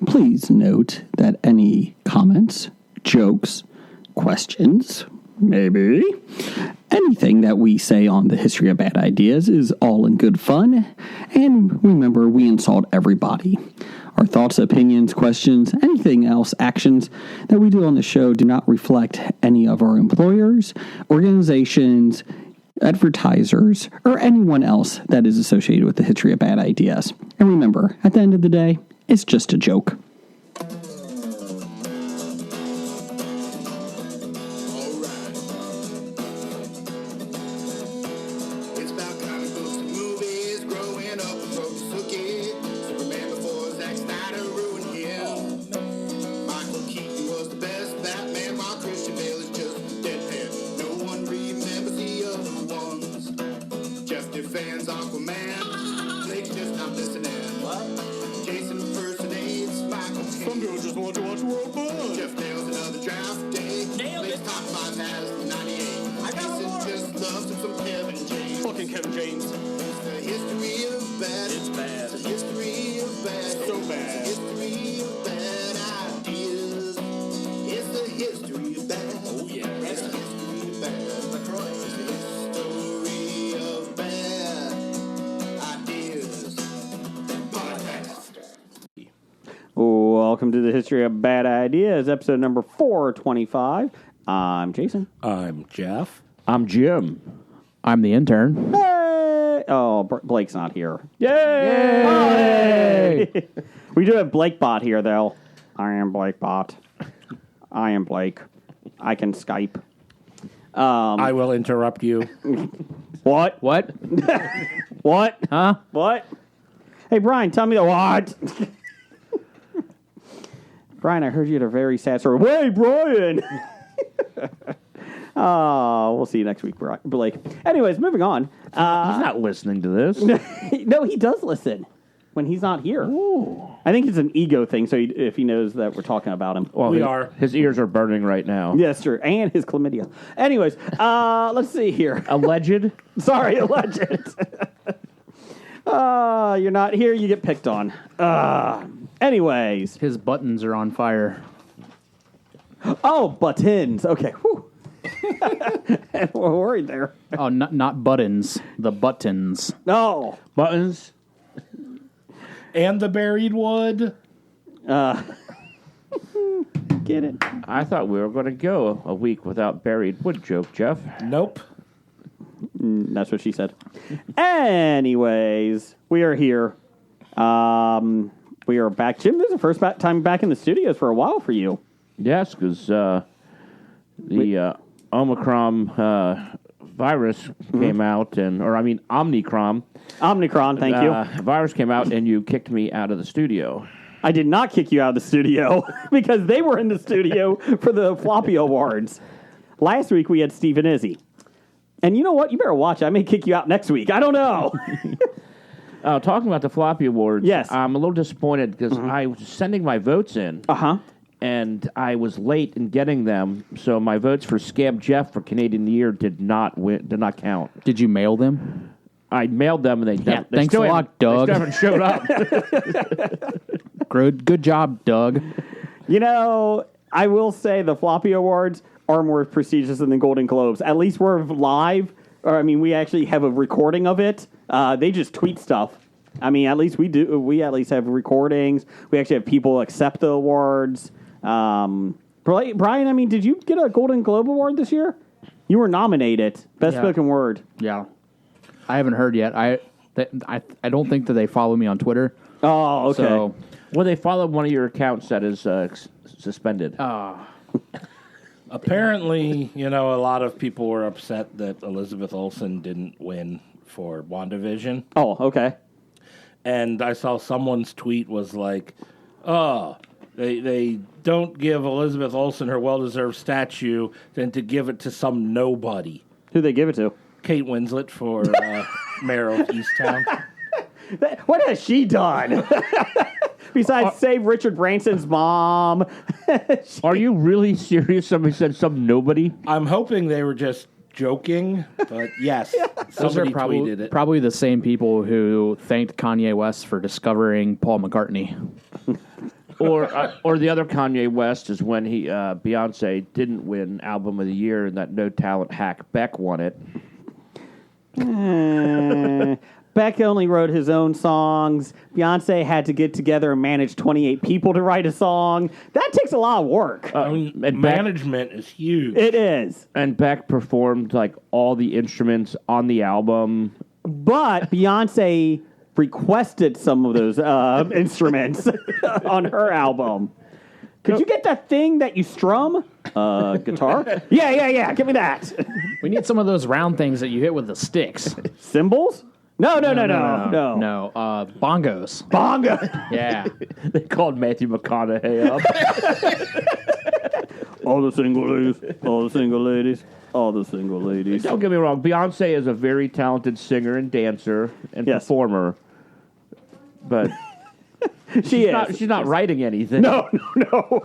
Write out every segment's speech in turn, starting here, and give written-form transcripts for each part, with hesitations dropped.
Please note that any comments, jokes, questions, maybe anything that we say on the History of Bad Ideas is all in good fun. And remember, we insult everybody. Our thoughts, opinions, questions, anything else, actions that we do on the show do not reflect any of our employers, organizations, advertisers, or anyone else that is associated with the History of Bad Ideas. And remember, at the end of the day, it's just a joke. Welcome to the History of Bad Ideas, episode number 425. I'm Jason. I'm Jeff. I'm Jim. I'm the intern. Hey! Oh, Blake's not here. Yay! Yay! We do have Blake Bot here, though. I am Blake Bot. I am Blake. I can Skype. I will interrupt you. What? What? What? Huh? What? Hey, Brian, tell me the what? Brian, I heard you had a very sad story. Hey, Brian! We'll see you next week, Blake. Anyways, moving on. He's not listening to this. No, he does listen when he's not here. Ooh. I think it's an ego thing, so if he knows that we're talking about him. Well, we are. His ears are burning right now. Yes, sir. And his chlamydia. Anyways, let's see here. Alleged? Sorry, alleged. You're not here, you get picked on. Anyways. His buttons are on fire. Oh, buttons. Okay. Whew. We're worried there. Oh, not buttons. The buttons. No. Buttons? And the buried wood. Get it. I thought we were going to go a week without buried wood joke, Jeff. Nope. That's what she said. Anyways, we are here. We are back. Jim, this is the first time back in the studios for a while for you. Yes, because the Omicron virus came out, Omicron. Omicron, thank you. Virus came out, and you kicked me out of the studio. I did not kick you out of the studio because they were in the studio for the Floppy Awards. Last week, we had Steve and Izzy. And you know what? You better watch it. I may kick you out next week. I don't know. Talking about the Floppy Awards, yes. I'm a little disappointed because I was sending my votes in. And I was late in getting them, so my votes for Scab Jeff for Canadian of the Year did not count. Did you mail them? I mailed them, and they thanks a lot, Doug. They still haven't showed up. Good job, Doug. You know, I will say the Floppy Awards are more prestigious than the Golden Globes. At least we're live. We actually have a recording of it. They just tweet stuff. At least we do. We at least have recordings. We actually have people accept the awards. Brian, did you get a Golden Globe Award this year? You were nominated. Best Spoken Word. Yeah. I haven't heard yet. I don't think that they follow me on Twitter. Oh, okay. So, well, they followed one of your accounts that is suspended. Apparently, a lot of people were upset that Elizabeth Olsen didn't win for WandaVision. Oh, okay. And I saw someone's tweet was like, they don't give Elizabeth Olsen her well-deserved statue than to give it to some nobody. Who'd they give it to? Kate Winslet for Mayor of Easttown. What has she done? Besides save Richard Branson's mom. Are you really serious? Somebody said some nobody? I'm hoping they were just joking, but yes. Those are probably the same people who thanked Kanye West for discovering Paul McCartney. Or the other Kanye West is when Beyonce didn't win Album of the Year and that no talent hack Beck won it. Beck only wrote his own songs. Beyonce had to get together and manage 28 people to write a song. That takes a lot of work. Management is huge. It is. And Beck performed like all the instruments on the album. But Beyonce requested some of those instruments on her album. Could you get that thing that you strum? Guitar? Yeah. Give me that. We need some of those round things that you hit with the sticks. Cymbals? No. Bongos. Bongo. Yeah. They called Matthew McConaughey up. All the single ladies. Don't get me wrong. Beyonce is a very talented singer and dancer and performer. But she's not writing anything. No.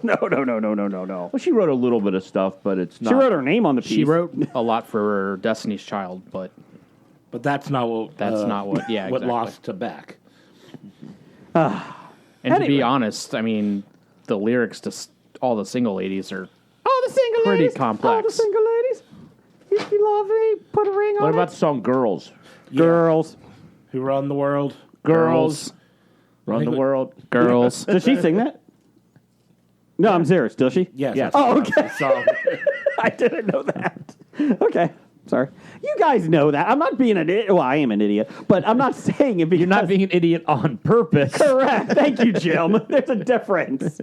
Well, she wrote a little bit of stuff, but it's not. She wrote her name on the piece. She wrote a lot for Destiny's Child, but that's not what. What exactly. Lost to Beck. And to be honest, I mean, the lyrics to all the single ladies are pretty complex. All the single ladies. If you love me, put a ring on it. What about the song Girls? Girls. Who run the world? Girls. Run the world. Girls. Does she sing that? No, I'm serious. Does she? Yes. Oh, okay. I didn't know that. Okay. Sorry. You guys know that. I'm not being an idiot. Well, I am an idiot, but I'm not saying it because... You're not being an idiot on purpose. Correct. Thank you, Jim. There's a difference.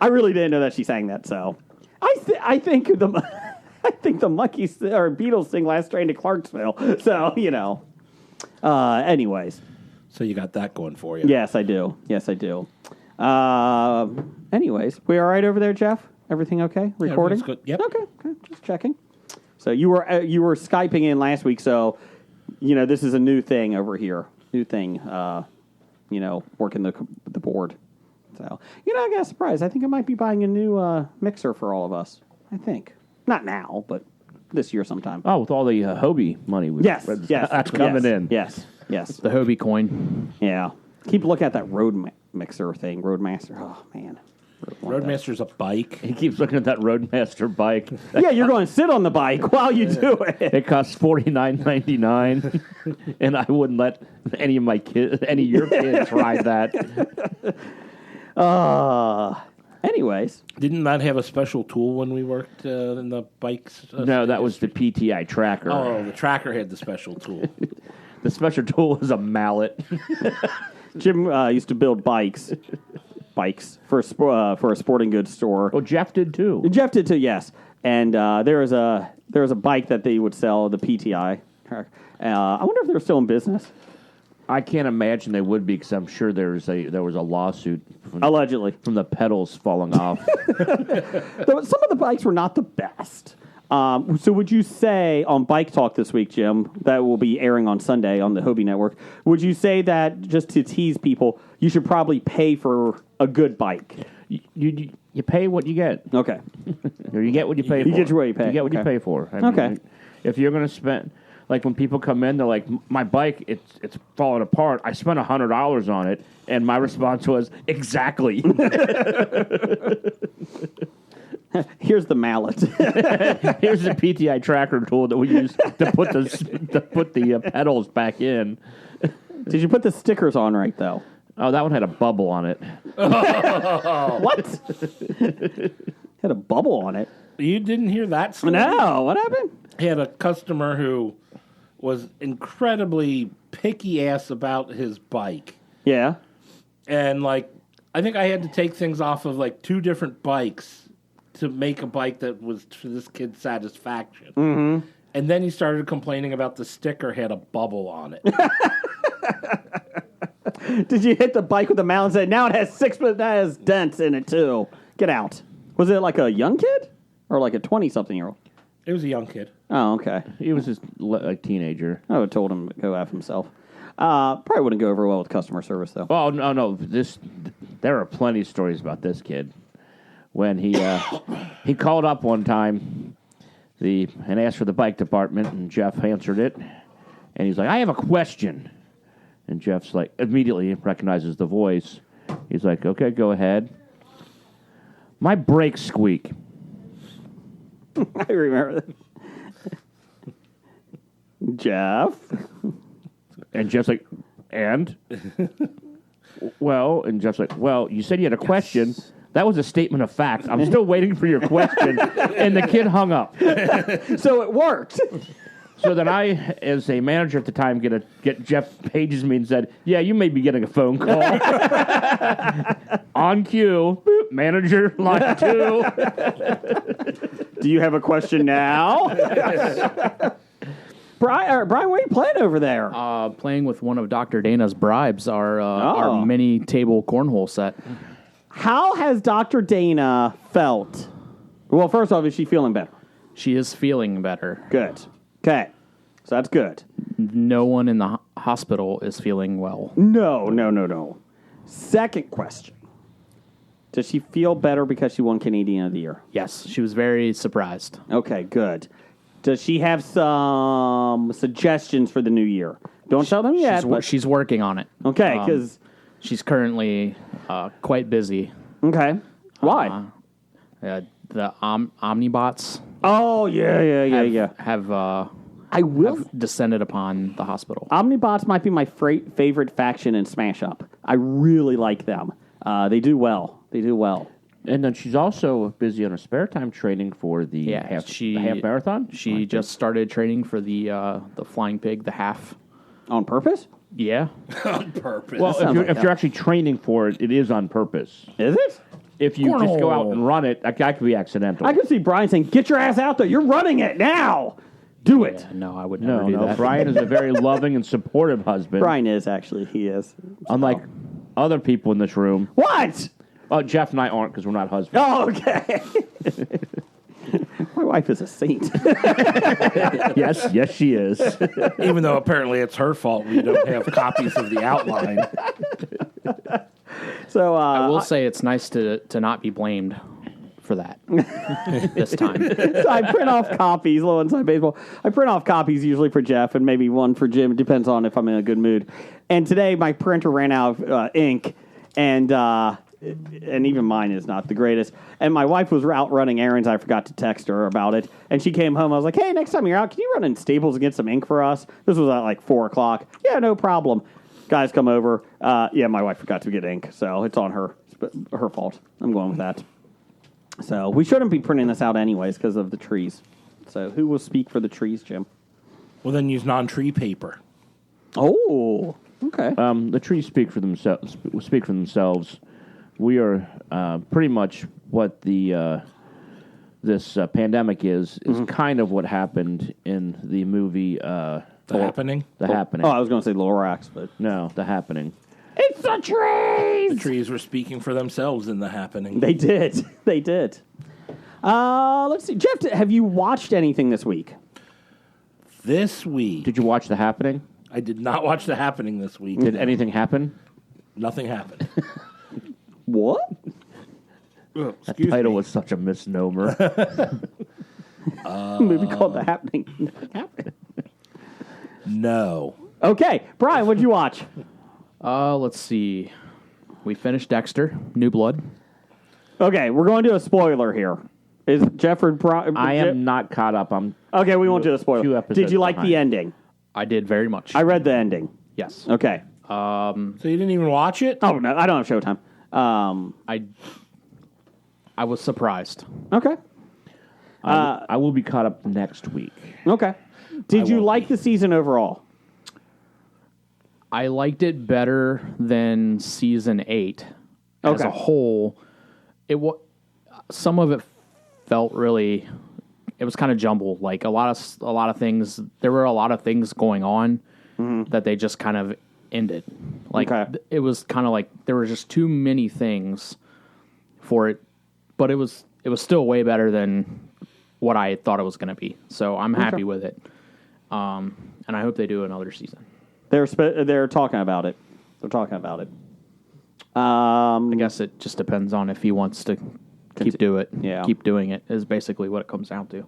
I really didn't know that she sang that, so... I think the monkeys or Beatles sing Last Train to Clarksville. So, anyways. So you got that going for you. Yes, I do. Anyways, we all right over there, Jeff? Everything okay? Recording? Good. Yep. Okay. Just checking. So you were Skyping in last week, so this is a new thing over here. New thing. Working the board. So I got surprised. I think I might be buying a new mixer for all of us. I think not now, but this year sometime. Oh, with all the Hobie money. Yes, that's coming in. Yes. The Hobie coin. Yeah. Keep looking at that Mixer thing. Roadmaster. Oh man. Roadmaster's a bike. He keeps looking at that Roadmaster bike. Yeah, you're going to sit on the bike while you do it. It costs $49.99, and I wouldn't let any of your kids ride that. Anyways. Didn't that have a special tool when we worked in the bikes? No, that was the PTI tracker. Oh, the tracker had the special tool. The special tool was a mallet. Jim used to build bikes for a sporting goods store. Oh, Jeff did too. Jeff did too, yes. And there was a bike that they would sell, the PTI. I wonder if they're still in business. I can't imagine they would be, because I'm sure there was a lawsuit allegedly from the pedals falling off. Some of the bikes were not the best. So would you say on Bike Talk this week, Jim, that will be airing on Sunday on the Hobie Network, would you say that, just to tease people, you should probably pay for a good bike? You pay what you get. Okay. Or you get what you pay for. You get what you pay. You get what you pay for. I mean, if you're going to spend... Like when people come in, they're like, "My bike, it's falling apart. I spent $100 on it," and my response was, "Exactly." Here's the mallet. Here's the PTI tracker tool that we use to put the pedals back in. Did you put the stickers on right though? Oh, that one had a bubble on it. What? Had a bubble on it. You didn't hear that story? No. What happened? He had a customer who was incredibly picky ass about his bike. Yeah. And, I think I had to take things off of, 2 different bikes to make a bike that was to this kid's satisfaction. Mm-hmm. And then he started complaining about the sticker had a bubble on it. Did you hit the bike with the mallet and say, now it has 6, but that has dents in it, too? Get out. Was it like a young kid? Or like a 20-something-year-old? It was a young kid. Oh, okay. He was just a teenager. I would have told him to go F himself. Probably wouldn't go over well with customer service, though. Oh, no. There are plenty of stories about this kid. When he called up one time and asked for the bike department, and Jeff answered it. And he's like, "I have a question." And Jeff's like, immediately recognizes the voice. He's like, "Okay, go ahead." My brakes squeak. I remember that. Jeff? And Jeff's like, and? Well, and Jeff's like, well, you said you had a question. That was a statement of fact. I'm still waiting for your question. And the kid hung up. So it worked. So then I, as a manager at the time, get Jeff pages me and said, yeah, you may be getting a phone call. On cue, boop, manager, line 2. Do you have a question now? Brian, what are you playing over there? Playing with one of Dr. Dana's bribes, our mini table cornhole set. How has Dr. Dana felt? Well, first off, is she feeling better? She is feeling better. Good. Okay. So that's good. No one in the hospital is feeling well. No. Second question. Does she feel better because she won Canadian of the Year? Yes, she was very surprised. Okay, good. Does she have some suggestions for the new year? Don't tell them yet. She's working on it. Okay, because... she's currently quite busy. Okay. Why? The Omnibots Oh, yeah. have I will... have descended upon the hospital. Omnibots might be my favorite faction in Smash Up. I really like them. They do well. And then she's also busy on her spare time training for the half marathon. She just started training for the Flying Pig, the half. On purpose? Yeah. On purpose. Well, if you're actually training for it, it is on purpose. Is it? If you just go out and run it, that could be accidental. I can see Brian saying, get your ass out there. You're running it now. Do it. Yeah, no, I would never do that. Brian is a very loving and supportive husband. Brian is, actually. He is. Unlike other people in this room. What? Oh, Jeff and I aren't because we're not husbands. Oh, okay. My wife is a saint. Yes, she is. Even though apparently it's her fault we don't have copies of the outline. So I will say it's nice to not be blamed for that this time. So I print off copies, little inside baseball. I print off copies usually for Jeff and maybe one for Jim. It depends on if I'm in a good mood. And today my printer ran out of ink, and even mine is not the greatest. And my wife was out running errands. I forgot to text her about it. And she came home. I was like, hey, next time you're out, can you run in Staples and get some ink for us? This was at like 4 o'clock. Yeah, no problem. Guys come over. My wife forgot to get ink, so it's on her. It's her fault. I'm going with that. So we shouldn't be printing this out anyways because of the trees. So who will speak for the trees, Jim? Well, then use non-tree paper. Oh, okay. The trees speak for themselves. We are pretty much what this pandemic is kind of what happened in the movie The Happening? The Happening. Oh, I was going to say Lorax, but... No, The Happening. It's the trees! The trees were speaking for themselves in The Happening. They did. Let's see. Jeff, have you watched anything this week? This week... Did you watch The Happening? I did not watch The Happening this week. Did anything happen? Nothing happened. What? That title was such a misnomer. A movie called The Happening. No. Okay. Brian, what'd you watch? Let's see. We finished Dexter, New Blood. Okay, we're going to do a spoiler here. Is Jefford... I am not caught up. Okay, we won't do a few spoiler. episodes Did you like behind. the ending? I did very much. I read the ending. Yes. Okay. So you didn't even watch it? Oh, no, I don't have Showtime. I was surprised. Okay. I will be caught up next week. Okay. Did you like the season overall? I liked it better than season 8 as a whole. Some of it felt really. It was kind of jumbled. Like a lot of things. There were a lot of things going on that they just kind of ended. Like it was kind of like there were just too many things for it, but it was still way better than what I thought it was going to be. So I'm happy with it, and I hope they do another season. They're talking about it. They're talking about it. I guess it just depends on if he wants to keep doing it is basically what it comes down to.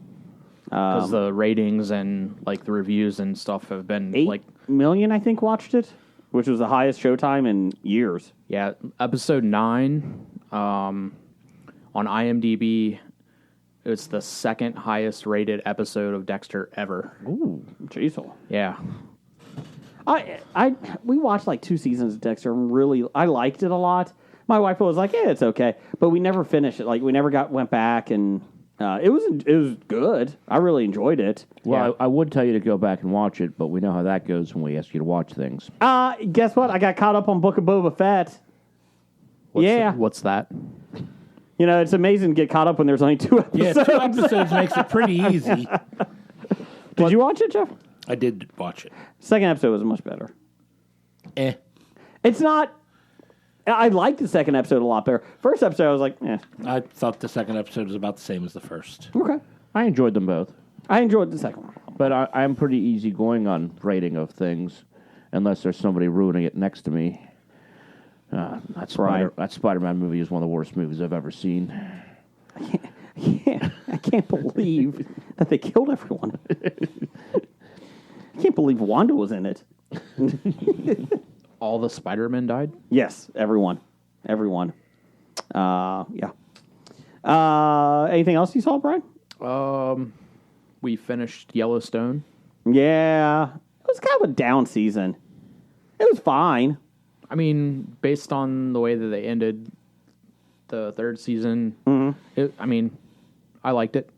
Because the ratings and like the reviews and stuff have been 8 like million, I think, watched it, which was the highest Showtime in years. episode 9 On IMDb, it's the second highest rated episode of Dexter ever. Ooh, jeez. Yeah. We watched like 2 seasons of Dexter. And I liked it a lot. My wife was like, "Yeah, it's okay," but we never finished it. Like we never went back, and it was good. I really enjoyed it. Well, I would tell you to go back and watch it, but we know how that goes when we ask you to watch things. Guess what? I got caught up on Book of Boba Fett. What's that? You know, it's amazing to get caught up when there's only 2 episodes. Yeah, 2 episodes makes it pretty easy. Did you watch it, Jeff? I did watch it. Second episode was much better. It's not. I liked the second episode a lot better. First episode, I was like, eh. I thought the second episode was about the same as the first. Okay. I enjoyed them both. I enjoyed the second one. But I'm pretty easygoing on rating of things, unless there's somebody ruining it next to me. That Spider-Man movie is one of the worst movies I've ever seen. I can't believe that they killed everyone. I can't believe Wanda was in it. All the Spider-Men died? Yes, everyone. Yeah. Anything else you saw, Brian? We finished Yellowstone. Yeah. It was kind of a down season. It was fine. I mean, based on the way that they ended the third season, I liked it.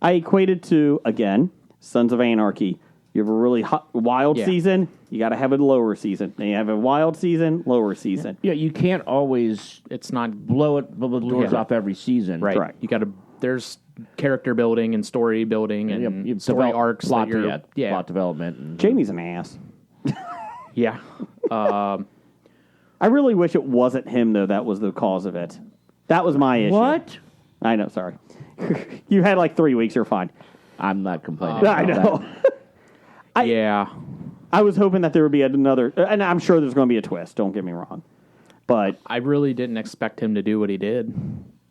I equated to, again, Sons of Anarchy. You have a really wild season, you got to have a lower season. Then you have a wild season, lower season. Yeah, you can't always. It's not blow the doors off every season. right. Correct. You got to. There's character building and story building and You story develop arcs. plot, that you're, plot development. And, Jamie's an ass. Yeah. I really wish it wasn't him, though, that was the cause of it. That was my issue. What? I know, sorry. You had like 3 weeks, you're fine. I'm not complaining. I know. Yeah. I was hoping that there would be another, and I'm sure there's going to be a twist, don't get me wrong. But I really didn't expect him to do what he did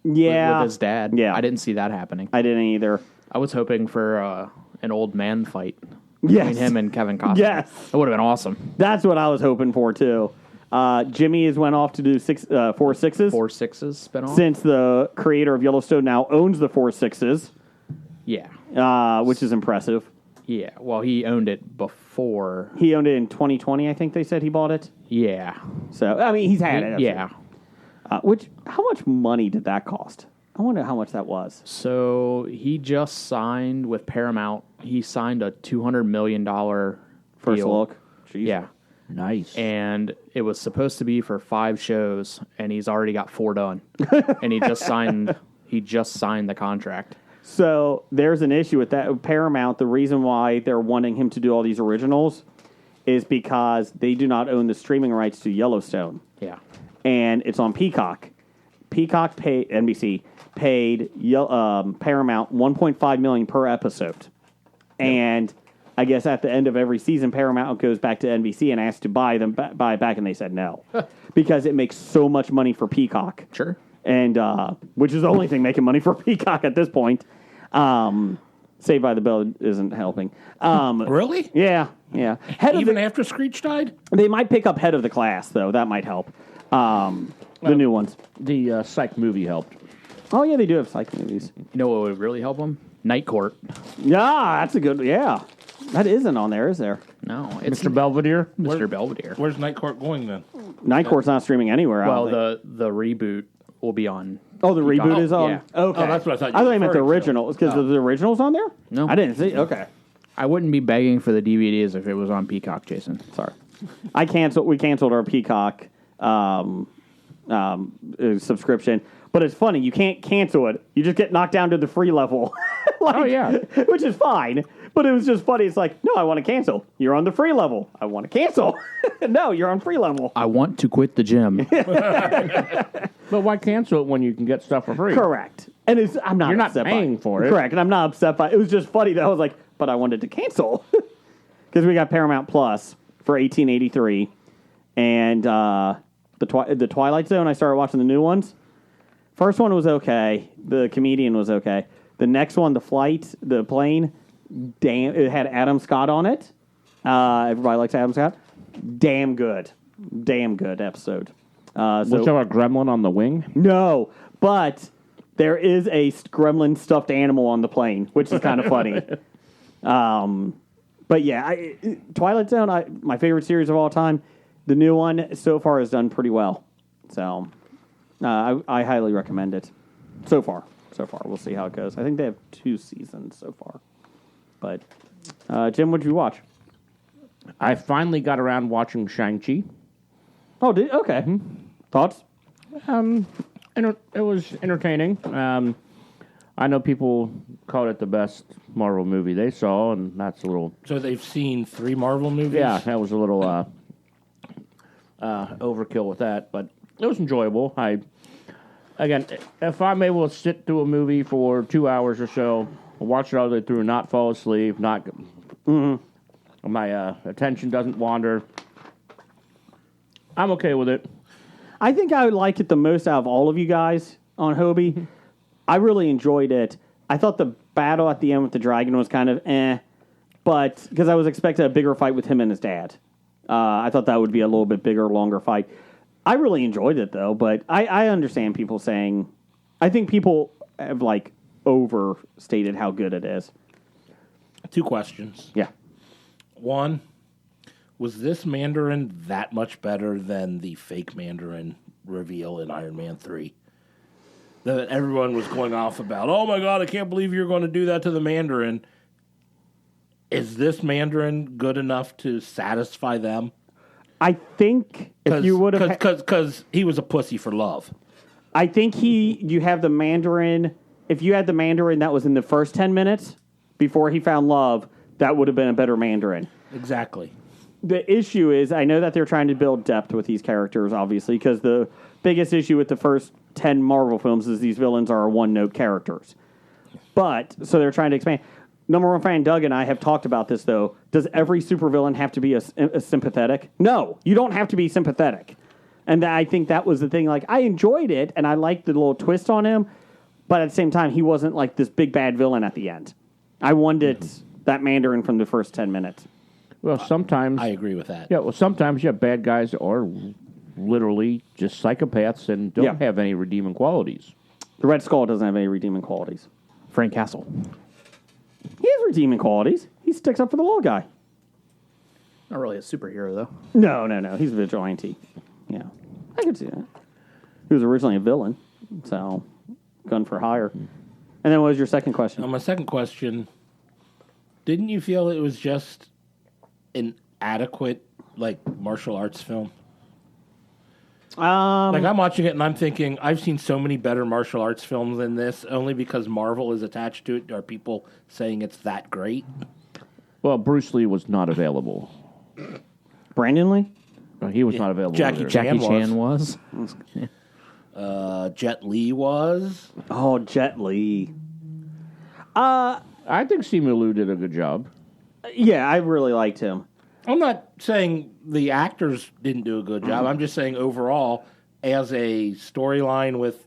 yeah. with his dad. Yeah. I didn't see that happening. I didn't either. I was hoping for an old man fight Yes. between him and Kevin Costner. Yes. That would have been awesome. That's what I was hoping for, too. Jimmy has went off to do 4 sixes. 4 6s spinoff? Since the creator of Yellowstone now owns the 4 sixes, Yeah. which is impressive. Yeah. Well, he owned it before. He owned it in 2020, I think they said he bought it. Yeah. So, I mean, he's had it. Yeah. How much money did that cost? I wonder how much that was. So he just signed with Paramount. He signed a $200 million First deal. look. Jeez. Yeah. Nice. And it was supposed to be for 5 shows, and he's already got 4 done. And he just signed the contract. So there's an issue with that. Paramount, the reason why they're wanting him to do all these originals is because they do not own the streaming rights to Yellowstone. Yeah. And it's on Peacock. NBC paid Paramount $1.5 million per episode. Yep. And I guess at the end of every season, Paramount goes back to NBC and asks to buy it back, and they said no. Because it makes so much money for Peacock. Sure. And which is the only thing making money for Peacock at this point. Saved by the Bell isn't helping. Really? Yeah. Even after Screech died? They might pick up Head of the Class, though. That might help. The new ones. The Psych movie helped. Oh, yeah, they do have psych movies. You know what would really help him? Night Court. Yeah, that's a good... Yeah. That isn't on there, is there? No. It's Mr. Belvedere? Mr. Belvedere. Where's Night Court going then? Night Court's not streaming anywhere. I Well, don't think. the reboot will be on. Oh, the reboot is on? Yeah. Okay. Oh, that's what I thought you I thought you meant the referred to. original. Because the original's on there? No. I didn't see. Okay. I wouldn't be begging for the DVDs if it was on Peacock, Jason. Sorry. We canceled our Peacock subscription. But it's funny, you can't cancel it. You just get knocked down to the free level. Oh, yeah. Which is fine. But it was just funny. It's like, no, I want to cancel. You're on the free level. I want to cancel. No, you're on free level. I want to quit the gym. But why cancel it when you can get stuff for free? Correct. And I'm not You're not upset paying by for it. Correct. And I'm not upset by it. It was just funny that I was like, but I wanted to cancel. Because we got Paramount Plus for $18.83. And the Twilight Zone, I started watching the new ones. First one was okay. The comedian was okay. The next one, the plane, damn, it had Adam Scott on it. Everybody likes Adam Scott. Damn good episode. Was there a gremlin on the wing? No, but There is a gremlin stuffed animal on the plane, which is kind of funny. But yeah, Twilight Zone, my favorite series of all time. The new one so far has done pretty well. So I highly recommend it. So far. We'll see how it goes. I think they have 2 seasons so far. But, Jim, what did you watch? I finally got around watching Shang-Chi. Oh, okay. Mm-hmm. Thoughts? It was entertaining. I know people called it the best Marvel movie they saw, and that's a little... So they've seen 3 Marvel movies? Yeah, that was a little overkill with that, but it was enjoyable. Again, if I'm able to sit through a movie for 2 hours or so, I'll watch it all the way through, not fall asleep, not... My attention doesn't wander, I'm okay with it. I think I would like it the most out of all of you guys on Hobie. I really enjoyed it. I thought the battle at the end with the dragon was kind of but because I was expecting a bigger fight with him and his dad. I thought that would be a little bit bigger, longer fight. I really enjoyed it, though, but I understand people saying... I think people have, overstated how good it is. 2 questions. Yeah. 1, was this Mandarin that much better than the fake Mandarin reveal in Iron Man 3? That everyone was going off about, oh my God, I can't believe you're going to do that to the Mandarin. Is this Mandarin good enough to satisfy them? I think if you would have... Because he was a pussy for love. I think you have the Mandarin... If you had the Mandarin that was in the first 10 minutes before he found love, that would have been a better Mandarin. Exactly. The issue is, I know that they're trying to build depth with these characters, obviously, because the biggest issue with the first 10 Marvel films is these villains are one-note characters. So they're trying to expand... Number one fan Doug and I have talked about this, though. Does every supervillain have to be a sympathetic? No, you don't have to be sympathetic. And I think that was the thing. I enjoyed it, and I liked the little twist on him, but at the same time, he wasn't this big bad villain at the end. I wanted that Mandarin from the first 10 minutes. Well, sometimes... I agree with that. Yeah, well, sometimes you have bad guys that are literally just psychopaths and don't have any redeeming qualities. The Red Skull doesn't have any redeeming qualities. Frank Castle. He has redeeming qualities. He sticks up for the little guy. Not really a superhero, though. No. He's a vigilante. Yeah. I could see that. He was originally a villain, so gun for hire. And then what was your second question? My second question, didn't you feel it was just an adequate, martial arts film? I'm watching it and I'm thinking, I've seen so many better martial arts films than this, only because Marvel is attached to it. Are people saying it's that great? Well, Bruce Lee was not available. Brandon Lee? He was not available. Jackie Chan was. Jet Li was. Oh, Jet Li. I think Simu Liu did a good job. Yeah, I really liked him. I'm not saying the actors didn't do a good job. I'm just saying overall, as a storyline with,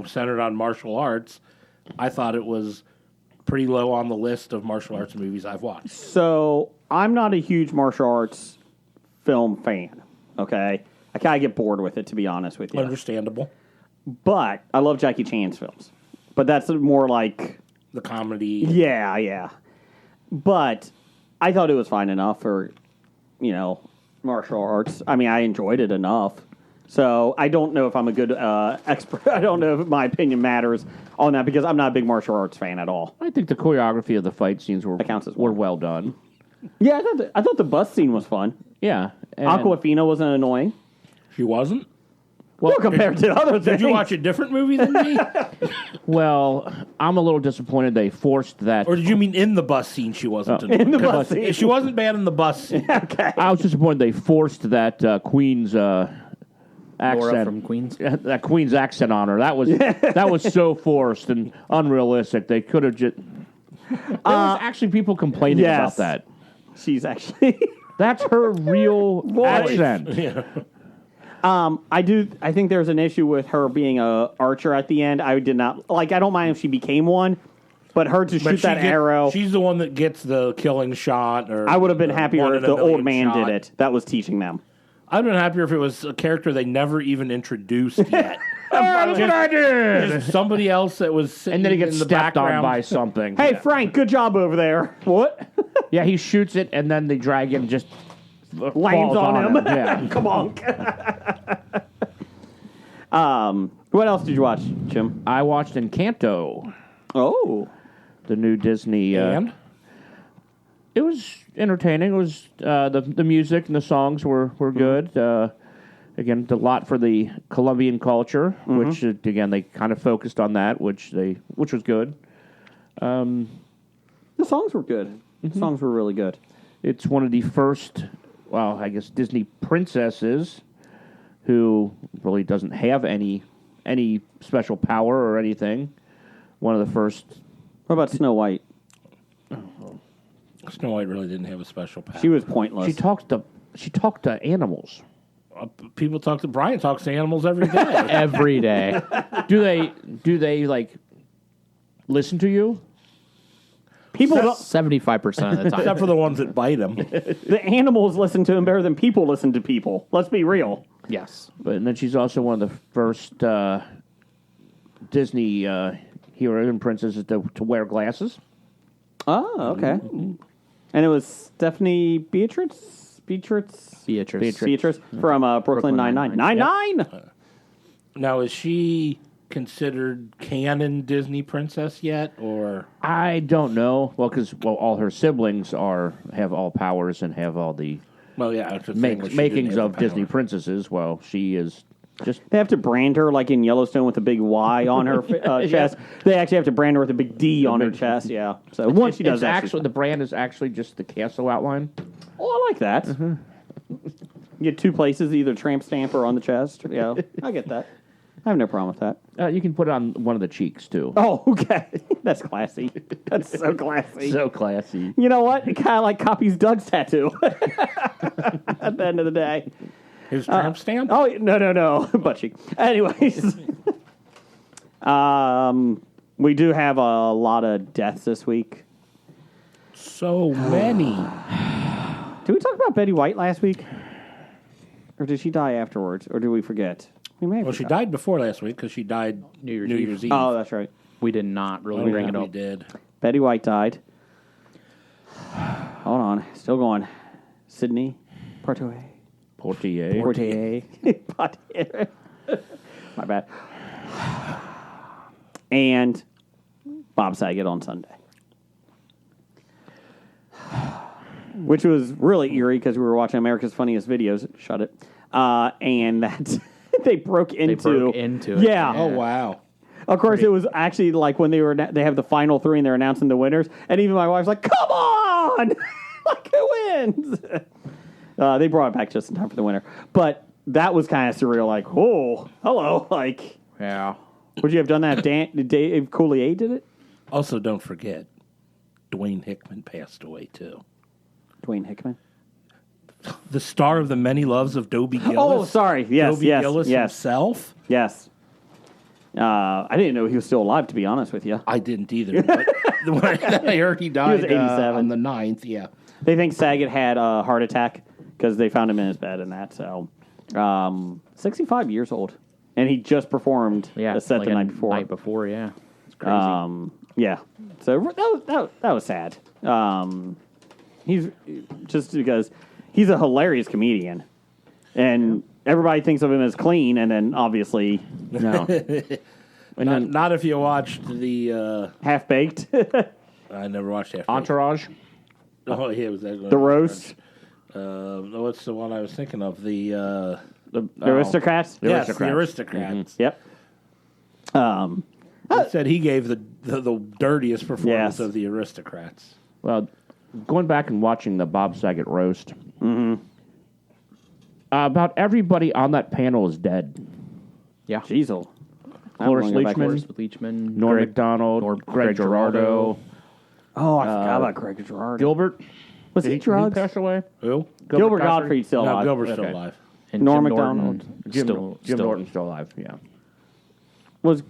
centered on martial arts, I thought it was pretty low on the list of martial arts movies I've watched. So, I'm not a huge martial arts film fan, okay? I kind of get bored with it, to be honest with you. Understandable. But I love Jackie Chan's films. But that's more like... The comedy. Yeah. But I thought it was fine enough for... martial arts. I mean, I enjoyed it enough. So I don't know if I'm a good expert. I don't know if my opinion matters on that because I'm not a big martial arts fan at all. I think the choreography of the fight scenes were well done. Yeah, I thought the bus scene was fun. Yeah. Aquafina wasn't annoying. She wasn't? Well, compared to other things. Did you watch a different movie than me? Well, I'm a little disappointed they forced that. Or did you mean in the bus scene she wasn't annoying? In the bus scene. She wasn't bad in the bus scene. Okay. I was disappointed they forced that Queen's accent. Laura from Queens. That Queen's accent on her. That was so forced and unrealistic. They could have just... There was actually people complaining about that. She's actually... That's her real accent. Yeah. I think there's an issue with her being a archer at the end. I did not I don't mind if she became one, but her to shoot that arrow. She's the one that gets the killing shot. Or I would have been happier if the old man did it. That was teaching them. I'd been happier if it was a character they never even introduced yet. That's what I did. Just somebody else that was sitting And then he in gets the stepped on background. by something. Hey, Frank, good job over there. What? Yeah, he shoots it, and then the dragon just Lands falls on him. Yeah. Come on. What else did you watch, Jim? I watched Encanto, Oh. the new Disney. And It was entertaining. It was the music and the songs were good. Again, a lot for the Colombian culture, which again they kind of focused on that, which was good. The songs were good. The songs were really good. It's one of the first, well, I guess Disney princesses who really doesn't have any special power or anything. One of the first. What about Snow White? Snow White really didn't have a special power. She was pointless. She talked to animals. Brian talks to animals every day. Every day. Do they like listen to you? People, 75% of the time. Except for the ones that bite him. the animals listen to him better than people listen to people. Let's be real. Yes. But and then she's also one of the first Disney hero and princesses to wear glasses. Oh, okay. And it was Stephanie Beatrice from Brooklyn Nine-Nine. Nine-Nine! Now, is she considered canon Disney princess yet, or I don't know. Well, because all her siblings have all powers and have all the makings of Disney princesses. Well, she is just. They have to brand her like in Yellowstone with a big Y on her chest. They actually have to brand her with a big D on her chest. Yeah. So once she does it's that, actually the brand is actually just the castle outline. oh, I like that. You get two places, either tramp stamp or on the chest. Yeah, I get that. I have no problem with that. You can put it on one of the cheeks too. Oh, okay. That's classy. That's so classy. So classy. You know what? It kind of like copies Doug's tattoo at the end of the day. his tramp stamp? Oh, no. Butt cheek. Anyways. We do have a lot of deaths this week. So many. Did we talk about Betty White last week? Or did she die afterwards? Or did we forget? We may have Well, she forgot. died before last week because she died New Year's New Eve. Year's Eve. Oh, that's right. We did not really Oh, bring yeah, it we up. did. Betty White died. Hold on. Still going. Sydney Portier. Portier. Portier. My bad. And Bob Saget on Sunday. Which was really eerie because we were watching America's Funniest Videos. Shut it. And that they broke into it. Yeah. Oh, wow. Of course, it was actually like when they have the final three and they're announcing the winners, and even my wife's like, "Come on, like who wins?" They brought it back just in time for the winner, but that was kind of surreal. Like, oh, hello, like, Yeah. would you have done that if Dave Coulier did it? Also, don't forget, Dwayne Hickman passed away, too. Dwayne Hickman. The star of The Many Loves of Dobie Gillis. Oh, sorry. Yes, Dobie yes, Gillis yes. himself. Yes. I didn't know he was still alive, to be honest with you. I didn't either. But when I heard he died 87. on the 9th, yeah. They think Saget had a heart attack because they found him in his bed and that. So, 65 years old, and he just performed Yeah. a set like the a night before. Night before, yeah. It's crazy. Yeah. So that was sad. He's just because he's a hilarious comedian, and everybody thinks of him as clean, and then obviously No. Not if you watched the... Half Baked, I never watched that. Entourage. Oh, yeah, it was that. The Roast, What's the one I was thinking of? The Aristocrats. yes, Aristocrats. the Aristocrats. Yep. He said he gave the dirtiest performance Yes. of the Aristocrats. Well, going back and watching the Bob Saget roast, about everybody on that panel is dead. Yeah. Jeezel. Cloris Leachman, Forrest Leachman, Norm Greg- MacDonald, Greg Girardo, Oh, I forgot about Greg Girardo. Gilbert. Was he Did drugged? he pass away? Who? Gilbert Gottfried's still No, alive. Gilbert's still Okay. alive. and Norm Jim Macdonald. Norton. Jim Norton's still alive. Yeah. Was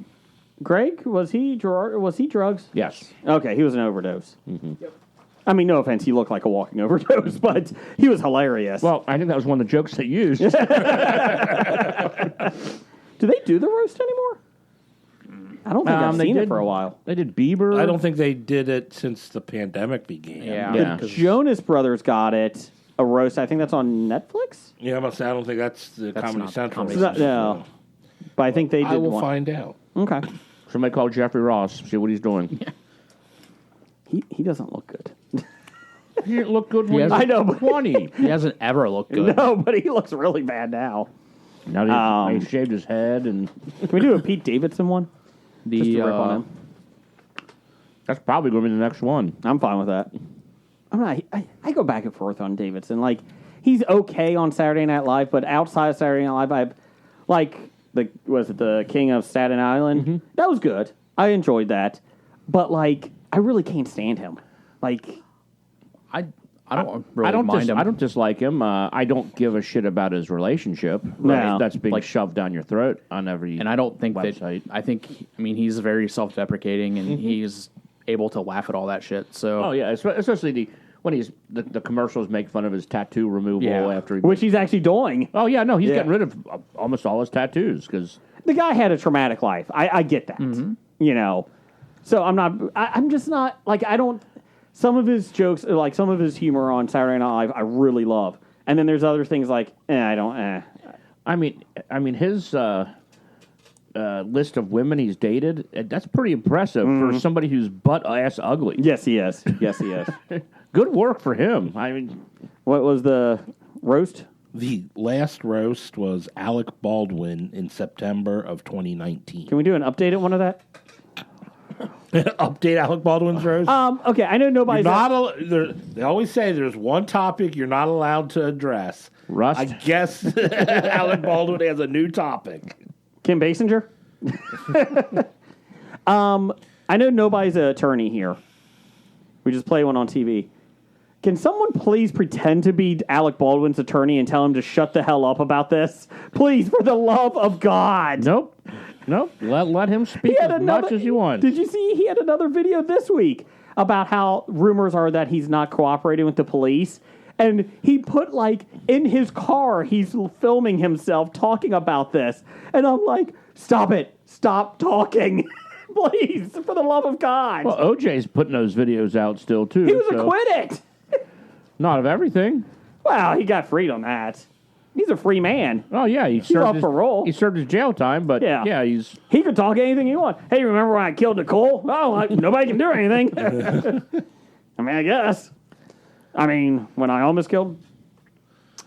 Greg? Was he Gerard? Was he drugs? Yes. Okay, he was an overdose. Yep. I mean, no offense, he looked like a walking overdose, but he was hilarious. Well, I think that was one of the jokes they used. Do they do the roast anymore? I don't think I've seen it for a while. They did Bieber. I don't think they did it since the pandemic began. Yeah. The Jonas Brothers got it, a roast. I think that's on Netflix. Yeah, I don't think that's the Comedy not Central. Comedy No. But I think they did I will one. find out. Okay. Somebody call Jeffrey Ross, see what he's doing. He doesn't look good. He didn't look good when he was I know, but 20. He hasn't ever looked good. No, but he looks really bad now. Now he shaved his head, and Can we do a Pete Davidson one? Just to rip on him. that's probably going to be the next one. I'm fine with that. I go back and forth on Davidson. Like, he's okay on Saturday Night Live, but outside of Saturday Night Live, the King of Staten Island? Mm-hmm. That was good. I enjoyed that. But, like, I really can't stand him. Like, I don't really mind him. I don't dislike him. I don't give a shit about his relationship. No. That's being shoved down your throat on every And I don't think website. he's very self-deprecating, and he's able to laugh at all that shit. So, Oh, yeah, especially when the commercials make fun of his tattoo removal after he... which he's actually doing. Oh, yeah, no, he's getting rid of almost all his tattoos, because... The guy had a traumatic life. I get that. You know. So I'm just not, like, I don't... Some of his jokes, like some of his humor on Saturday Night Live, I really love. And then there's other things like, I don't. I mean, his list of women he's dated, that's pretty impressive for somebody who's butt-ass ugly. Yes, he is. Yes, he is. Good work for him. I mean... What was the roast? The last roast was Alec Baldwin in September of 2019. Can we do an updated one of that? Update Alec Baldwin's roast? Okay, I know nobody's... They always say there's one topic you're not allowed to address. Rust? I guess Alec Baldwin has a new topic. Kim Basinger? I know nobody's an attorney here. We just play one on TV. Can someone please pretend to be Alec Baldwin's attorney and tell him to shut the hell up about this? Please, for the love of God. Nope. Let him speak as much as you want. Did you see he had another video this week about how rumors are that he's not cooperating with the police? And he put, like, in his car, he's filming himself talking about this. And I'm like, stop it. Stop talking. Please, for the love of God. Well, OJ's putting those videos out still, too. He was acquitted. Not of everything. Well, he got freed on that. He's a free man. Oh, yeah. He's off parole. He served his jail time, but yeah he's... He could talk anything he wants. Hey, remember when I killed Nicole? Oh, nobody can do anything. I mean, I guess. I mean, when I almost killed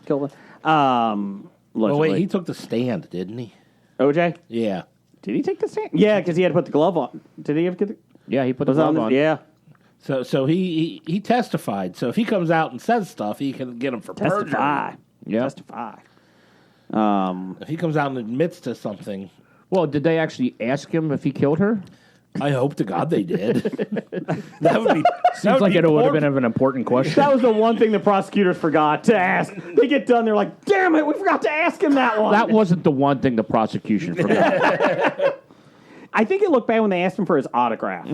him. Oh, wait, he took the stand, didn't he? OJ? Yeah. Did he take the stand? Yeah, because he had to put the glove on. Did he have to get the... Yeah, he put the glove on. Yeah. So he testified. So if he comes out and says stuff, he can get him for perjury. Testify. If he comes out and admits to something... Well, did they actually ask him if he killed her? I hope to God they did. That would be... Seems like it would have been an important question. That was the one thing the prosecutors forgot to ask. They get done, they're like, damn it, we forgot to ask him that one. That wasn't the one thing the prosecution forgot. I think it looked bad when they asked him for his autograph.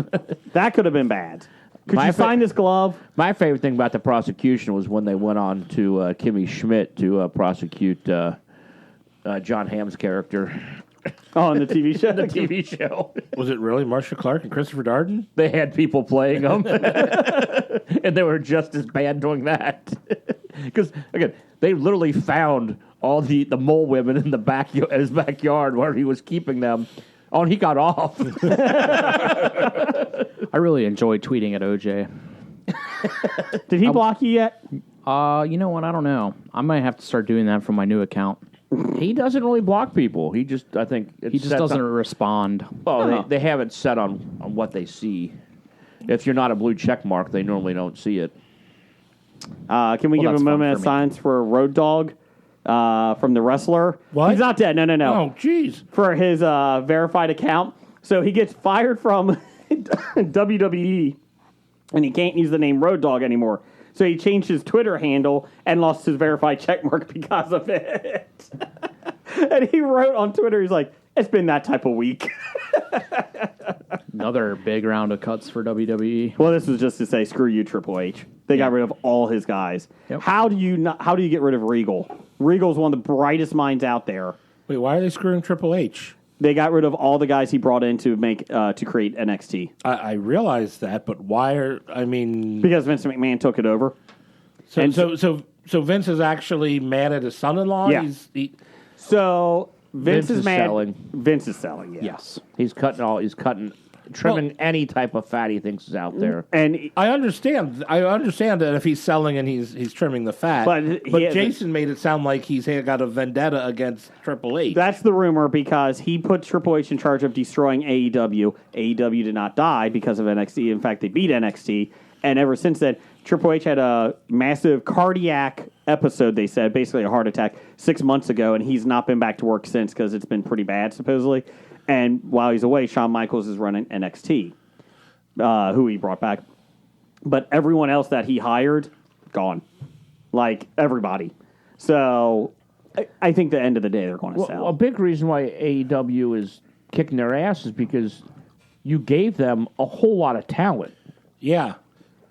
That could have been bad. Could you sign this glove? My favorite thing about the prosecution was when they went on to Kimmy Schmidt to prosecute John Hamm's character. Oh, on the TV show? The TV show. Was it really Marcia Clark and Christopher Darden? They had people playing them. And they were just as bad doing that. Because, again, they literally found all the mole women in his backyard where he was keeping them. Oh, and he got off. I really enjoyed tweeting at OJ. Did he block you yet? You know what? I don't know. I might have to start doing that from my new account. He doesn't really block people. He just, I think... He just doesn't respond. Well, they have it set on what they see. If you're not a blue check mark, they normally don't see it. Can we give a moment of silence for Road Dogg from The Wrestler? What? He's not dead. No. Oh, jeez. For his verified account. So he gets fired from WWE, and he can't use the name Road Dogg anymore. So he changed his Twitter handle and lost his verified checkmark because of it. And he wrote on Twitter, he's like, it's been that type of week. Another big round of cuts for WWE. Well, this was just to say, screw you, Triple H. They got rid of all his guys. Yep. How do you get rid of Regal? Regal's one of the brightest minds out there. Wait, why are they screwing Triple H? They got rid of all the guys he brought in to make to create NXT I realize that, but why are because Vince McMahon took it over. So Vince is actually mad at his son-in-law. Yeah. So Vince is mad. selling. Vince is selling. Yeah. Yes. He's trimming any type of fat he thinks is out there. And I understand that if he's selling and he's trimming the fat, But Jason made it sound like he's got a vendetta against Triple H. that's the rumor because he put Triple H in charge of destroying AEW. AEW did not die because of NXT. In fact, they beat NXT. And ever since then, Triple H had a massive cardiac episode, they said, basically a heart attack, 6 months ago, and he's not been back to work since because it's been pretty bad, supposedly. And while he's away, Shawn Michaels is running NXT, who he brought back. But everyone else that he hired, gone. Like, everybody. So, I think the end of the day, they're going to sell. A big reason why AEW is kicking their ass is because you gave them a whole lot of talent. Yeah.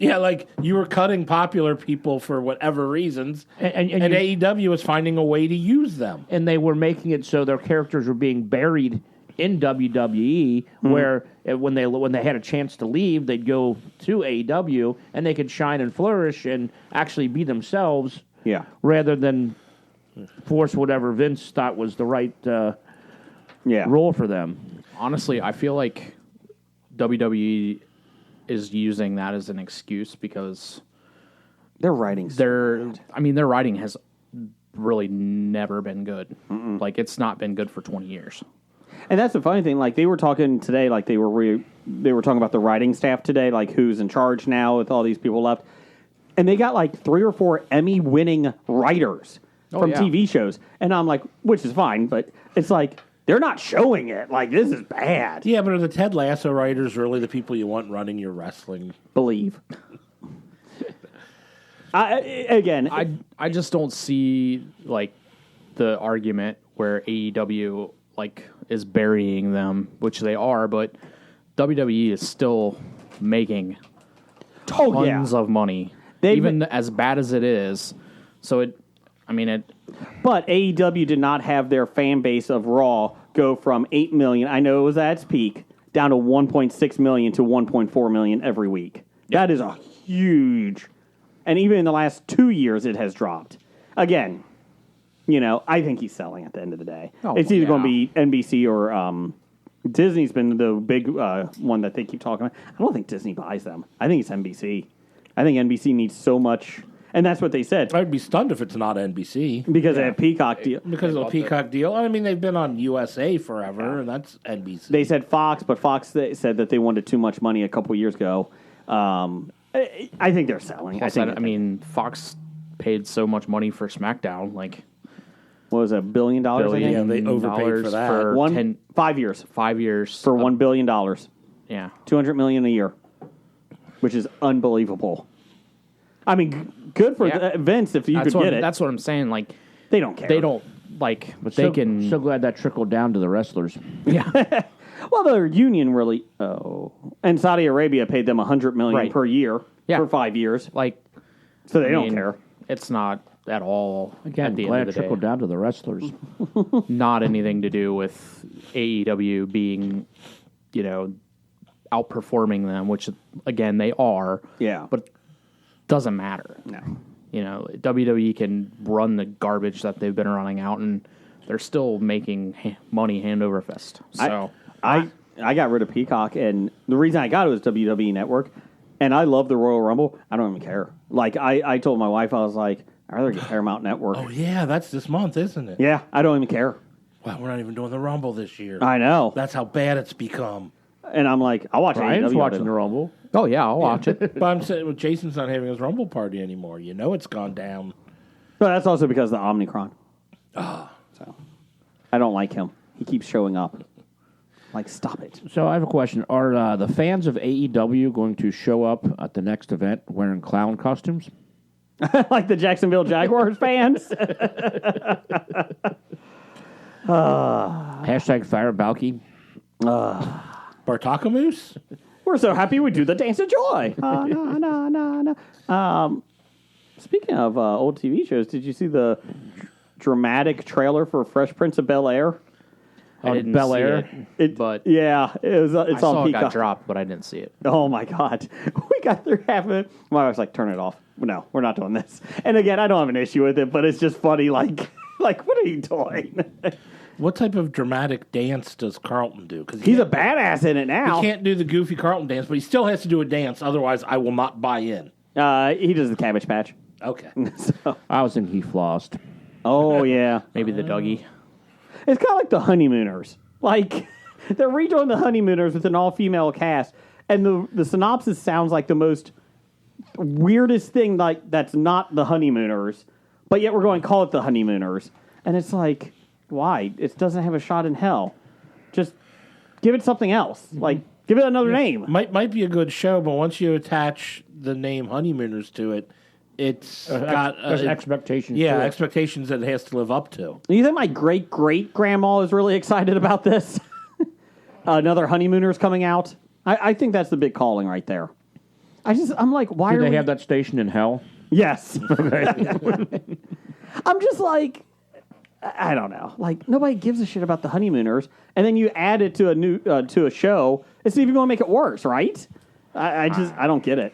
Yeah, like you were cutting popular people for whatever reasons, and AEW was finding a way to use them. And they were making it so their characters were being buried in WWE, where when they had a chance to leave, they'd go to AEW, and they could shine and flourish and actually be themselves, rather than force whatever Vince thought was the right role for them. Honestly, I feel like WWE is using that as an excuse because their writing has really never been good. Like, it's not been good for 20 years. And that's the funny thing. Like, they were talking today, like they were talking about the writing staff today, like who's in charge now with all these people left. And they got like 3 or 4 Emmy-winning writers from TV shows. And I'm like, which is fine, but it's like, they're not showing it. Like, this is bad. Yeah, but are the Ted Lasso writers really the people you want running your wrestling? Believe. I just don't see, like, the argument where AEW, like, is burying them, which they are, but WWE is still making tons of money, even as bad as it is. So But AEW did not have their fan base of Raw go from 8 million, I know it was at its peak, down to 1.6 million to 1.4 million every week. Yep. That is a huge... And even in the last 2 years, it has dropped. Again, I think he's selling at the end of the day. It's either going to be NBC or Disney's been the big one that they keep talking about. I don't think Disney buys them. I think it's NBC. I think NBC needs so much... And that's what they said. I'd be stunned if it's not NBC. Because they have Peacock deal. Because of the Peacock deal. I mean, they've been on USA forever, and that's NBC. They said Fox, but Fox said that they wanted too much money a couple years ago. I think they're selling. Fox paid so much money for SmackDown. Like, what was it, $1 billion? I think? Yeah, they overpaid for that. For 5 years. 5 years. For $1 billion. Yeah. $200 million a year, which is unbelievable. I mean, good for Vince if you could get it. That's what I'm saying. Like, they don't care. They don't, like, but they can... So glad that trickled down to the wrestlers. Yeah. Well, their union really... Oh. And Saudi Arabia paid them $100 million per year for 5 years. Like... So they don't care. It's not at all, again, at the glad end of the day. trickled down to the wrestlers. Not anything to do with AEW being, outperforming them, which, again, they are. Yeah. But... doesn't matter. No. WWE can run the garbage that they've been running out, and they're still making money hand over fist. So I got rid of Peacock, and the reason I got it was WWE Network, and I love the Royal Rumble. I don't even care. Like, I told my wife, I was like, I'd rather get Paramount Network. Oh, yeah, that's this month, isn't it? Yeah, I don't even care. Wow, we're not even doing the Rumble this year. I know. That's how bad it's become. And I'm like, I'll watch Brian's AEW. watching the Rumble. Oh, yeah, I'll watch it. But I'm saying, well, Jason's not having his Rumble party anymore. It's gone down. But that's also because of the Omnicron. So I don't like him. He keeps showing up. Like, stop it. So I have a question. Are the fans of AEW going to show up at the next event wearing clown costumes? Like the Jacksonville Jaguars fans? Hashtag fire Balky. Bartakamoose? We're so happy we do the Dance of Joy. Speaking of old TV shows, did you see the dramatic trailer for Fresh Prince of Bel-Air. I didn't Bel see Air? but Yeah, it's I on saw it Peacock. got dropped, but I didn't see it. Oh my God. We got through half of it. My wife's like, turn it off. No, we're not doing this. And again, I don't have an issue with it, but it's just funny. Like what are you doing? What type of dramatic dance does Carlton do? Because He's a badass in it now. He can't do the goofy Carlton dance, but he still has to do a dance. Otherwise, I will not buy in. He does the Cabbage Patch. Okay. I was thinking he flossed. Oh, yeah. Maybe the Dougie. It's kind of like the Honeymooners. Like, they're redoing the Honeymooners with an all-female cast, and the synopsis sounds like the most weirdest thing, like, that's not the Honeymooners, but yet we're going to call it the Honeymooners. And it's like, why? It doesn't have a shot in hell. Just give it something else. Like, give it another name. Might be a good show, but once you attach the name Honeymooners to it, it's got There's expectations. Yeah, to it. expectations that it has to live up to. You think my great-great-grandma is really excited about this? Another Honeymooners coming out? I think that's the big calling right there. I'm like, why Do are they we... have that station in hell? Yes. Okay. I'm just like, I don't know. Like, nobody gives a shit about the Honeymooners, and then you add it to a new to a show. It's even going to make it worse, right? I don't get it.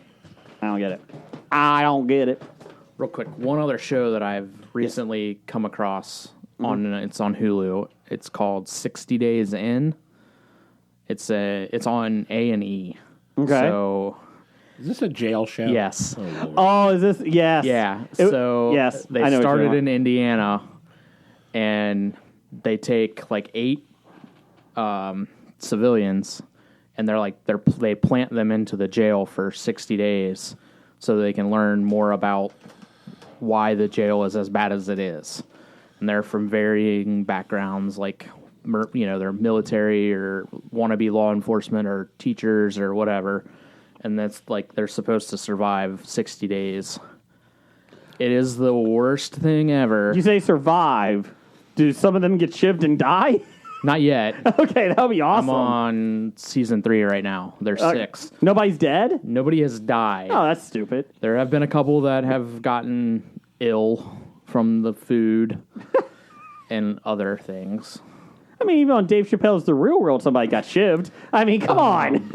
I don't get it. Real quick, one other show that I've recently come across it's on Hulu. It's called 60 Days In. It's on A&E. Okay. So Is this a jail show? yes. Oh, is this? Yes. Yeah. Yes. They I know what you're started talking in Indiana, and they take like 8 civilians, and they plant them into the jail for 60 days so they can learn more about why the jail is as bad as it is. And they're from varying backgrounds, like, they're military or want to be law enforcement or teachers or whatever. And that's like they're supposed to survive 60 days. It is the worst thing ever. You say survive. Do some of them get shivved and die? Not yet. Okay, that would be awesome. I'm on season 3 right now. There's 6. Nobody's dead? Nobody has died. Oh, that's stupid. There have been a couple that have gotten ill from the food and other things. I mean, even on Dave Chappelle's The Real World, somebody got shivved. I mean, come on.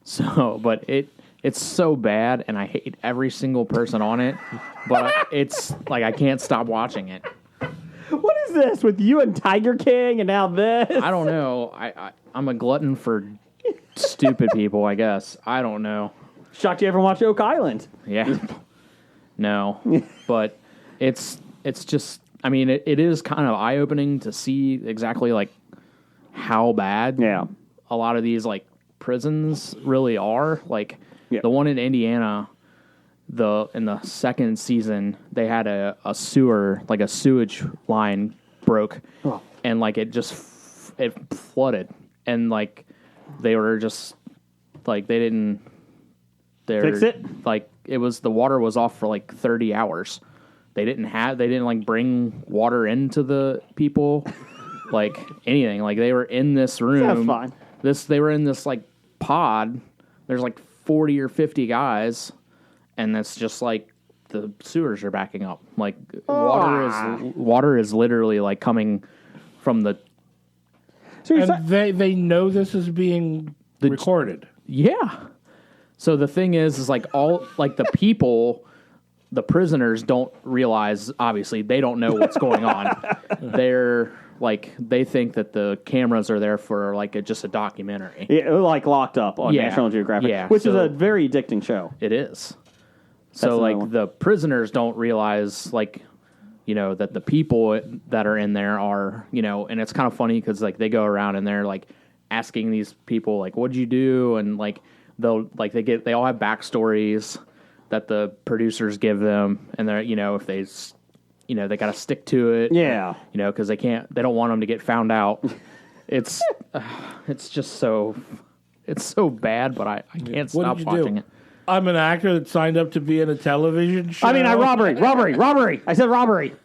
So, but it's so bad, and I hate every single person on it. But it's like I can't stop watching it. What is this with you and Tiger King and now this? I don't know. I'm a glutton for stupid people, I guess. I don't know. Shocked you ever watched Oak Island. Yeah. No. But it's just, I mean, it is kind of eye-opening to see exactly, like, how bad a lot of these, like, prisons really are. Like, the one in Indiana, in the second season, they had a sewer, like a sewage line broke, and, like, it flooded. And, like, they were just, like, they didn't... Fix it? Like, the water was off for, like, 30 hours. They didn't like bring water into the people, like anything. Like they were in this room. That's fine. They were in this like pod. There's like 40 or 50 guys, and it's just like the sewers are backing up. Like water is literally like coming from the. So And they know this is being recorded. Yeah. So the thing is like all like the people. The prisoners don't realize, obviously, they don't know what's going on. They're like, they think that the cameras are there for like just a documentary. Yeah, like Locked Up on National Geographic, which is a very addicting show. It is. So like the prisoners don't realize like, that the people that are in there are, and it's kind of funny because like they go around and they're like asking these people like, what'd you do? And like, they all have backstories that the producers give them, and they're if they they got to stick to it, because they don't want them to get found out. It's just so bad, but I can't stop watching it. I'm an actor that signed up to be in a television show. I mean, robbery. I said robbery.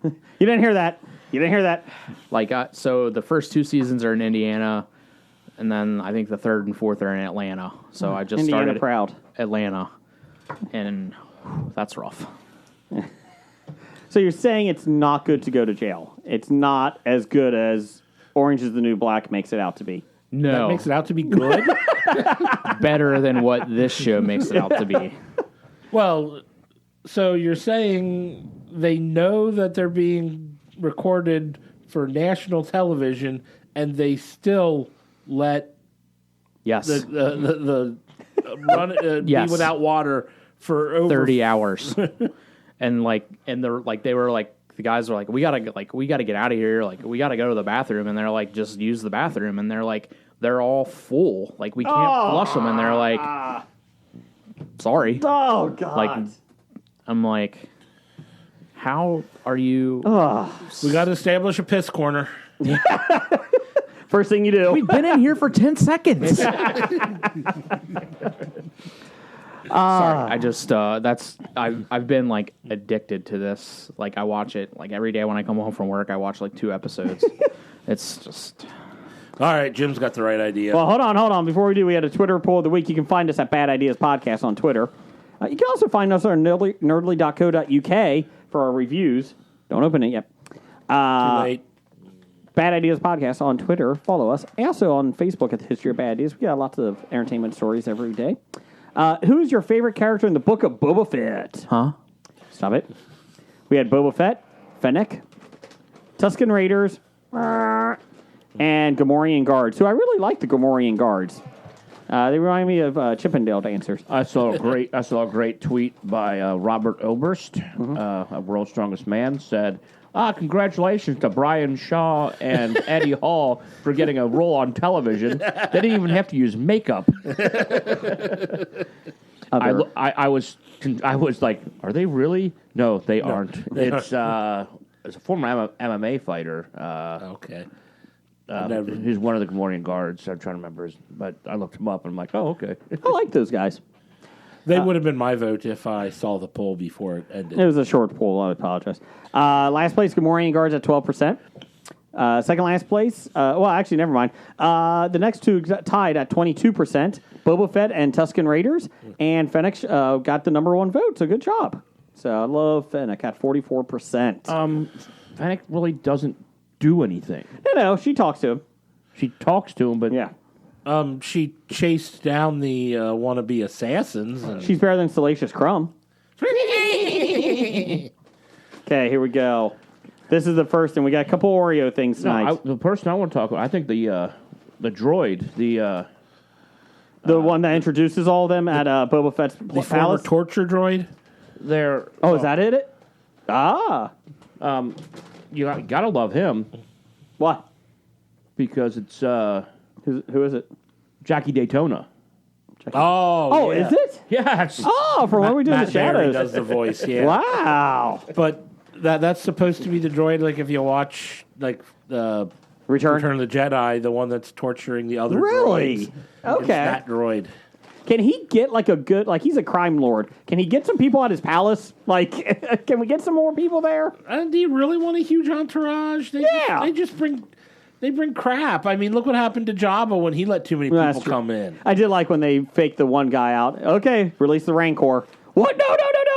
You didn't hear that. Like, so the first 2 seasons are in Indiana, and then I think the 3rd and 4th are in Atlanta. So I just Indiana started proud. Atlanta. And that's rough. So you're saying it's not good to go to jail. It's not as good as Orange is the New Black makes it out to be. No. That makes it out to be good? Better than what this show makes it out to be. Well, so you're saying they know that they're being recorded for national television, and they still let Yes. the run Yes. be without water for over 30 hours. and they were like, the guys were like, we gotta get out of here. Like, we gotta go to the bathroom. And they're like, just use the bathroom. And they're like, they're all full. Like, we can't flush them. And they're like, sorry. Oh, God. Like, I'm like, how are you? We got to establish a piss corner. First thing you do. We've been in here for 10 seconds. Sorry, I just I've been like addicted to this. Like, I watch it like every day when I come home from work. I watch like 2 episodes. It's just All right, Jim's got the right idea. Well, hold on. Before we do, we had a Twitter poll of the week. You can find us at Bad Ideas Podcast on Twitter. You can also find us on nerdly.co.uk for our reviews. Don't open it yet. Too late. Bad Ideas Podcast on Twitter. Follow us. Also on Facebook at the History of Bad Ideas. We got lots of entertainment stories every day. Who is your favorite character in the book of Boba Fett? huh? Stop it. We had Boba Fett, Fennec, Tusken Raiders, and Gamorrean Guards. So I really like the Gamorrean Guards. They remind me of Chippendale dancers. I saw a great tweet by Robert Oberst, a World's Strongest Man, said, congratulations to Brian Shaw and Eddie Hall for getting a role on television. They didn't even have to use makeup. I was like, are they really? No, they aren't. It's a former MMA fighter. Okay. He's one of the Gamorrean Guards. I'm trying to remember but I looked him up and I'm like, oh, okay. I like those guys. They would have been my vote if I saw the poll before it ended. It was a short poll. I apologize. Last place, Gamorrean Guards at 12%. Second last place, actually, never mind. The next two tied at 22%. Boba Fett and Tusken Raiders. And Fennec got the number 1 vote, so good job. So I love Fennec at 44%. Fennec really doesn't do anything. No, she talks to him. She talks to him, but Yeah. She chased down the wannabe assassins. And She's better than Salacious Crumb. Okay, here we go. This is the first, and we got a couple Oreo things tonight. the person I want to talk about, I think the droid, the one that introduces all of them at Boba Fett's the former palace. torture droid. they're Is that it? Ah. you gotta love him What? because it's Who is it? Jackie Daytona. Oh, yeah. is it? Yes. Oh, from what we do in the Matt Berry shadows. does the voice. Yeah. Wow. But that's supposed to be the droid. Like if you watch Return. of the Jedi, the one that's torturing the other Really? droids. Okay. It's that droid. Can he get like a good, like he's a crime lord. Can he get some people at his palace? Like, can we get some more people there? Do you really want a huge entourage? They just bring crap. I mean, look what happened to Jabba when he let too many That's people true. come in. I did like when they faked the one guy out. Okay, release the Rancor. What? No,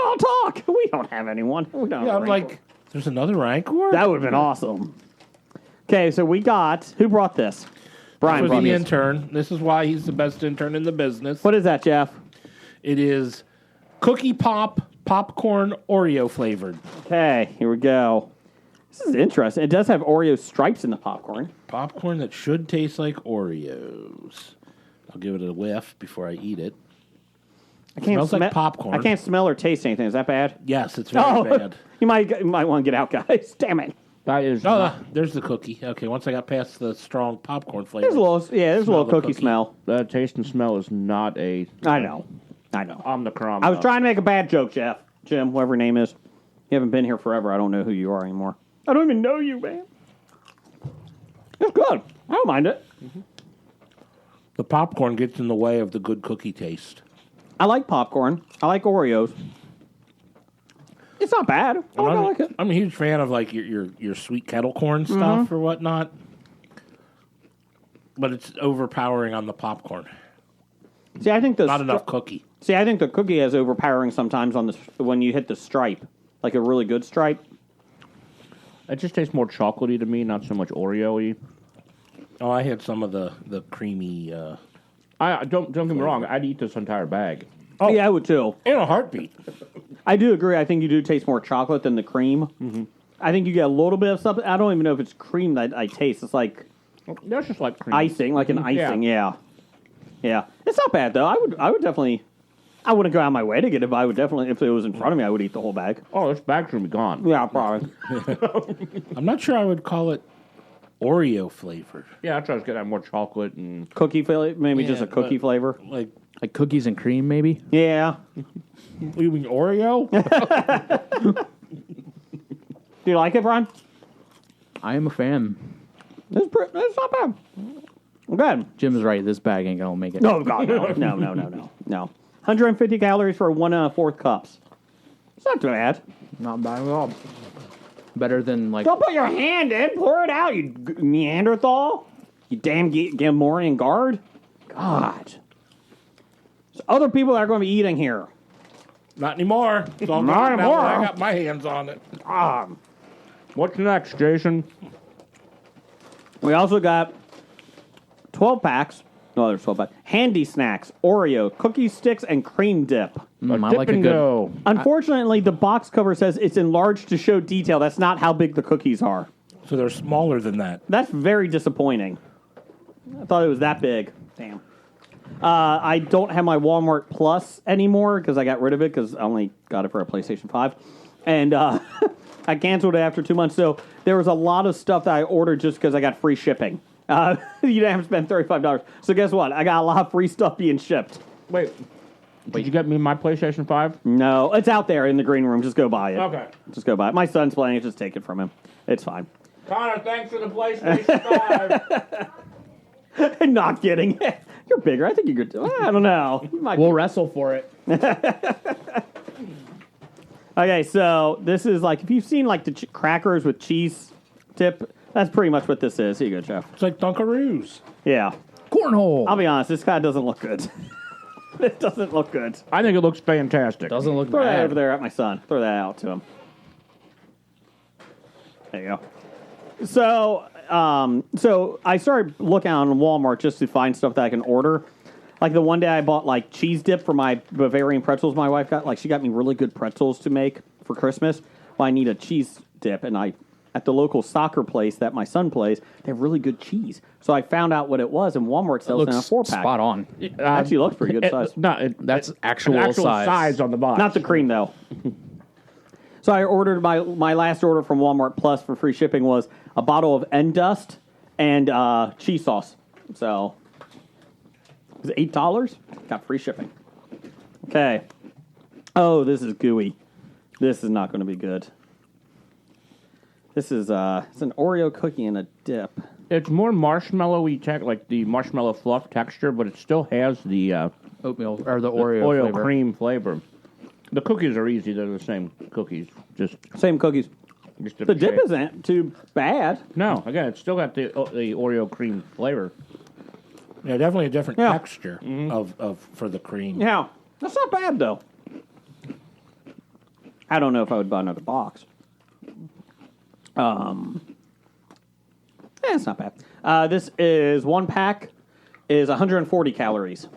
I'll talk. We don't have anyone. We don't have I'm a Rancor. like, there's another Rancor? That would have been awesome. Okay, so we got, who brought this? Brian For brought the this. intern. This is why he's the best intern in the business. What is that, Jeff? It is cookie popcorn Oreo flavored. Okay, here we go. This is interesting. It does have Oreo stripes in the popcorn. Popcorn that should taste like Oreos. I'll give it a whiff before I eat it. I can't Smells like popcorn. I can't smell or taste anything. Is that bad? Yes, it's very bad. You might want to get out, guys. Damn it. That is There's the cookie. Okay, once I got past the strong popcorn flavor. There's a little Smell the cookie cookie. smell. the taste and smell is not a I know. omnicron. I was trying to make a bad joke, Jeff. Jim, whoever your name is. You haven't been here forever. I don't know who you are anymore. I don't even know you, man. It's good. I don't mind it. The popcorn gets in the way of the good cookie taste. I like popcorn. I like Oreos. It's not bad. I like it. I'm a huge fan of like your sweet kettle corn stuff or whatnot. But it's overpowering on the popcorn. See, I think Not enough cookie. See, I think the cookie is overpowering sometimes on when you hit the stripe, like a really good stripe. It just tastes more chocolatey to me, not so much Oreo-y. Oh, I had some of the creamy. I don't get me wrong. I'd eat this entire bag. Oh, yeah, I would too. In a heartbeat. I do agree. I think you do taste more chocolate than the cream. Mm-hmm. I think you get a little bit of something. I don't even know if it's cream that I taste. It's like That's just like cream. icing, like an icing. Yeah. It's not bad though. I would definitely. I wouldn't go out of my way to get it, but I would definitely, if it was in front of me, I would eat the whole bag. Oh, this bag's gonna be gone. Yeah, probably. I'm not sure I would call it Oreo flavored. Yeah, I try to get that more chocolate and Cookie flavor, maybe just Yeah, a cookie but- flavor. Like, cookies and cream, maybe. Yeah. you mean Oreo? Do you like it, Brian? I am a fan. It's not bad. Good. Jim is right. This bag ain't gonna make it. Oh God, no. 150 calories for 1/4 cups. It's not too bad. Not bad at all. Better than like. Don't put your hand in. Pour it out, you Neanderthal. You damn Gamorrean guard. God. There's other people that are going to be eating here. Not anymore. It's all Not gone now that anymore. I got my hands on it. what's next, Jason? We also got 12 packs. No, there's 12 packs. Handy snacks, Oreo, cookie sticks, and cream dip. I Dip like a and good. go. Unfortunately, the box cover says it's enlarged to show detail. That's not how big the cookies are. So they're smaller than that. That's very disappointing. I thought it was that big. Damn. I don't have my Walmart Plus anymore because I got rid of it because I only got it for a PlayStation 5. And I canceled it after 2 months. So there was a lot of stuff that I ordered just because I got free shipping. You didn't have to spend $35. So guess what? I got a lot of free stuff being shipped. Wait, did you get me my PlayStation 5? No, it's out there in the green room. Just go buy it. Okay. Just go buy it. My son's playing it. Just take it from him. It's fine. Connor, thanks for the PlayStation 5. Not kidding. You're bigger. I think you could. I don't know. You might We'll wrestle for it. Okay, so this is like, if you've seen like the crackers with cheese dip, that's pretty much what this is. Here you go, Jeff. It's like Dunkaroos. Yeah. Cornhole. I'll be honest, this guy doesn't look good. It doesn't look good. I think it looks fantastic. Doesn't look Throw that bad. over there at my son. Throw that out to him. There you go. So I started looking on Walmart just to find stuff that I can order. Like the one day I bought like cheese dip for my Bavarian pretzels my wife got. Like she got me really good pretzels to make for Christmas. Well, I need a cheese dip, and at the local soccer place that my son plays, they have really good cheese. So I found out what it was, and Walmart sells it in a Looks 4-pack. spot on. Actually looks pretty good size. That's actual size. size on the box. Not the cream, though. So I ordered my last order from Walmart Plus for free shipping was a bottle of Endust and cheese sauce. So it was $8. Got free shipping. Okay. Oh, this is gooey. This is not going to be good. This is it's an Oreo cookie and a dip. It's more marshmallowy, like the marshmallow fluff texture, but it still has the Oatmeal or the Oreo flavor. cream flavor. The cookies are easy; they're the same cookies, just Same cookies. The different dip shape. isn't too bad. No, again, it's still got the Oreo cream flavor. Yeah, definitely a different Yeah. texture of for the cream. Yeah, that's not bad though. I don't know if I would buy another box. It's not bad. This is 1 pack is 140 calories.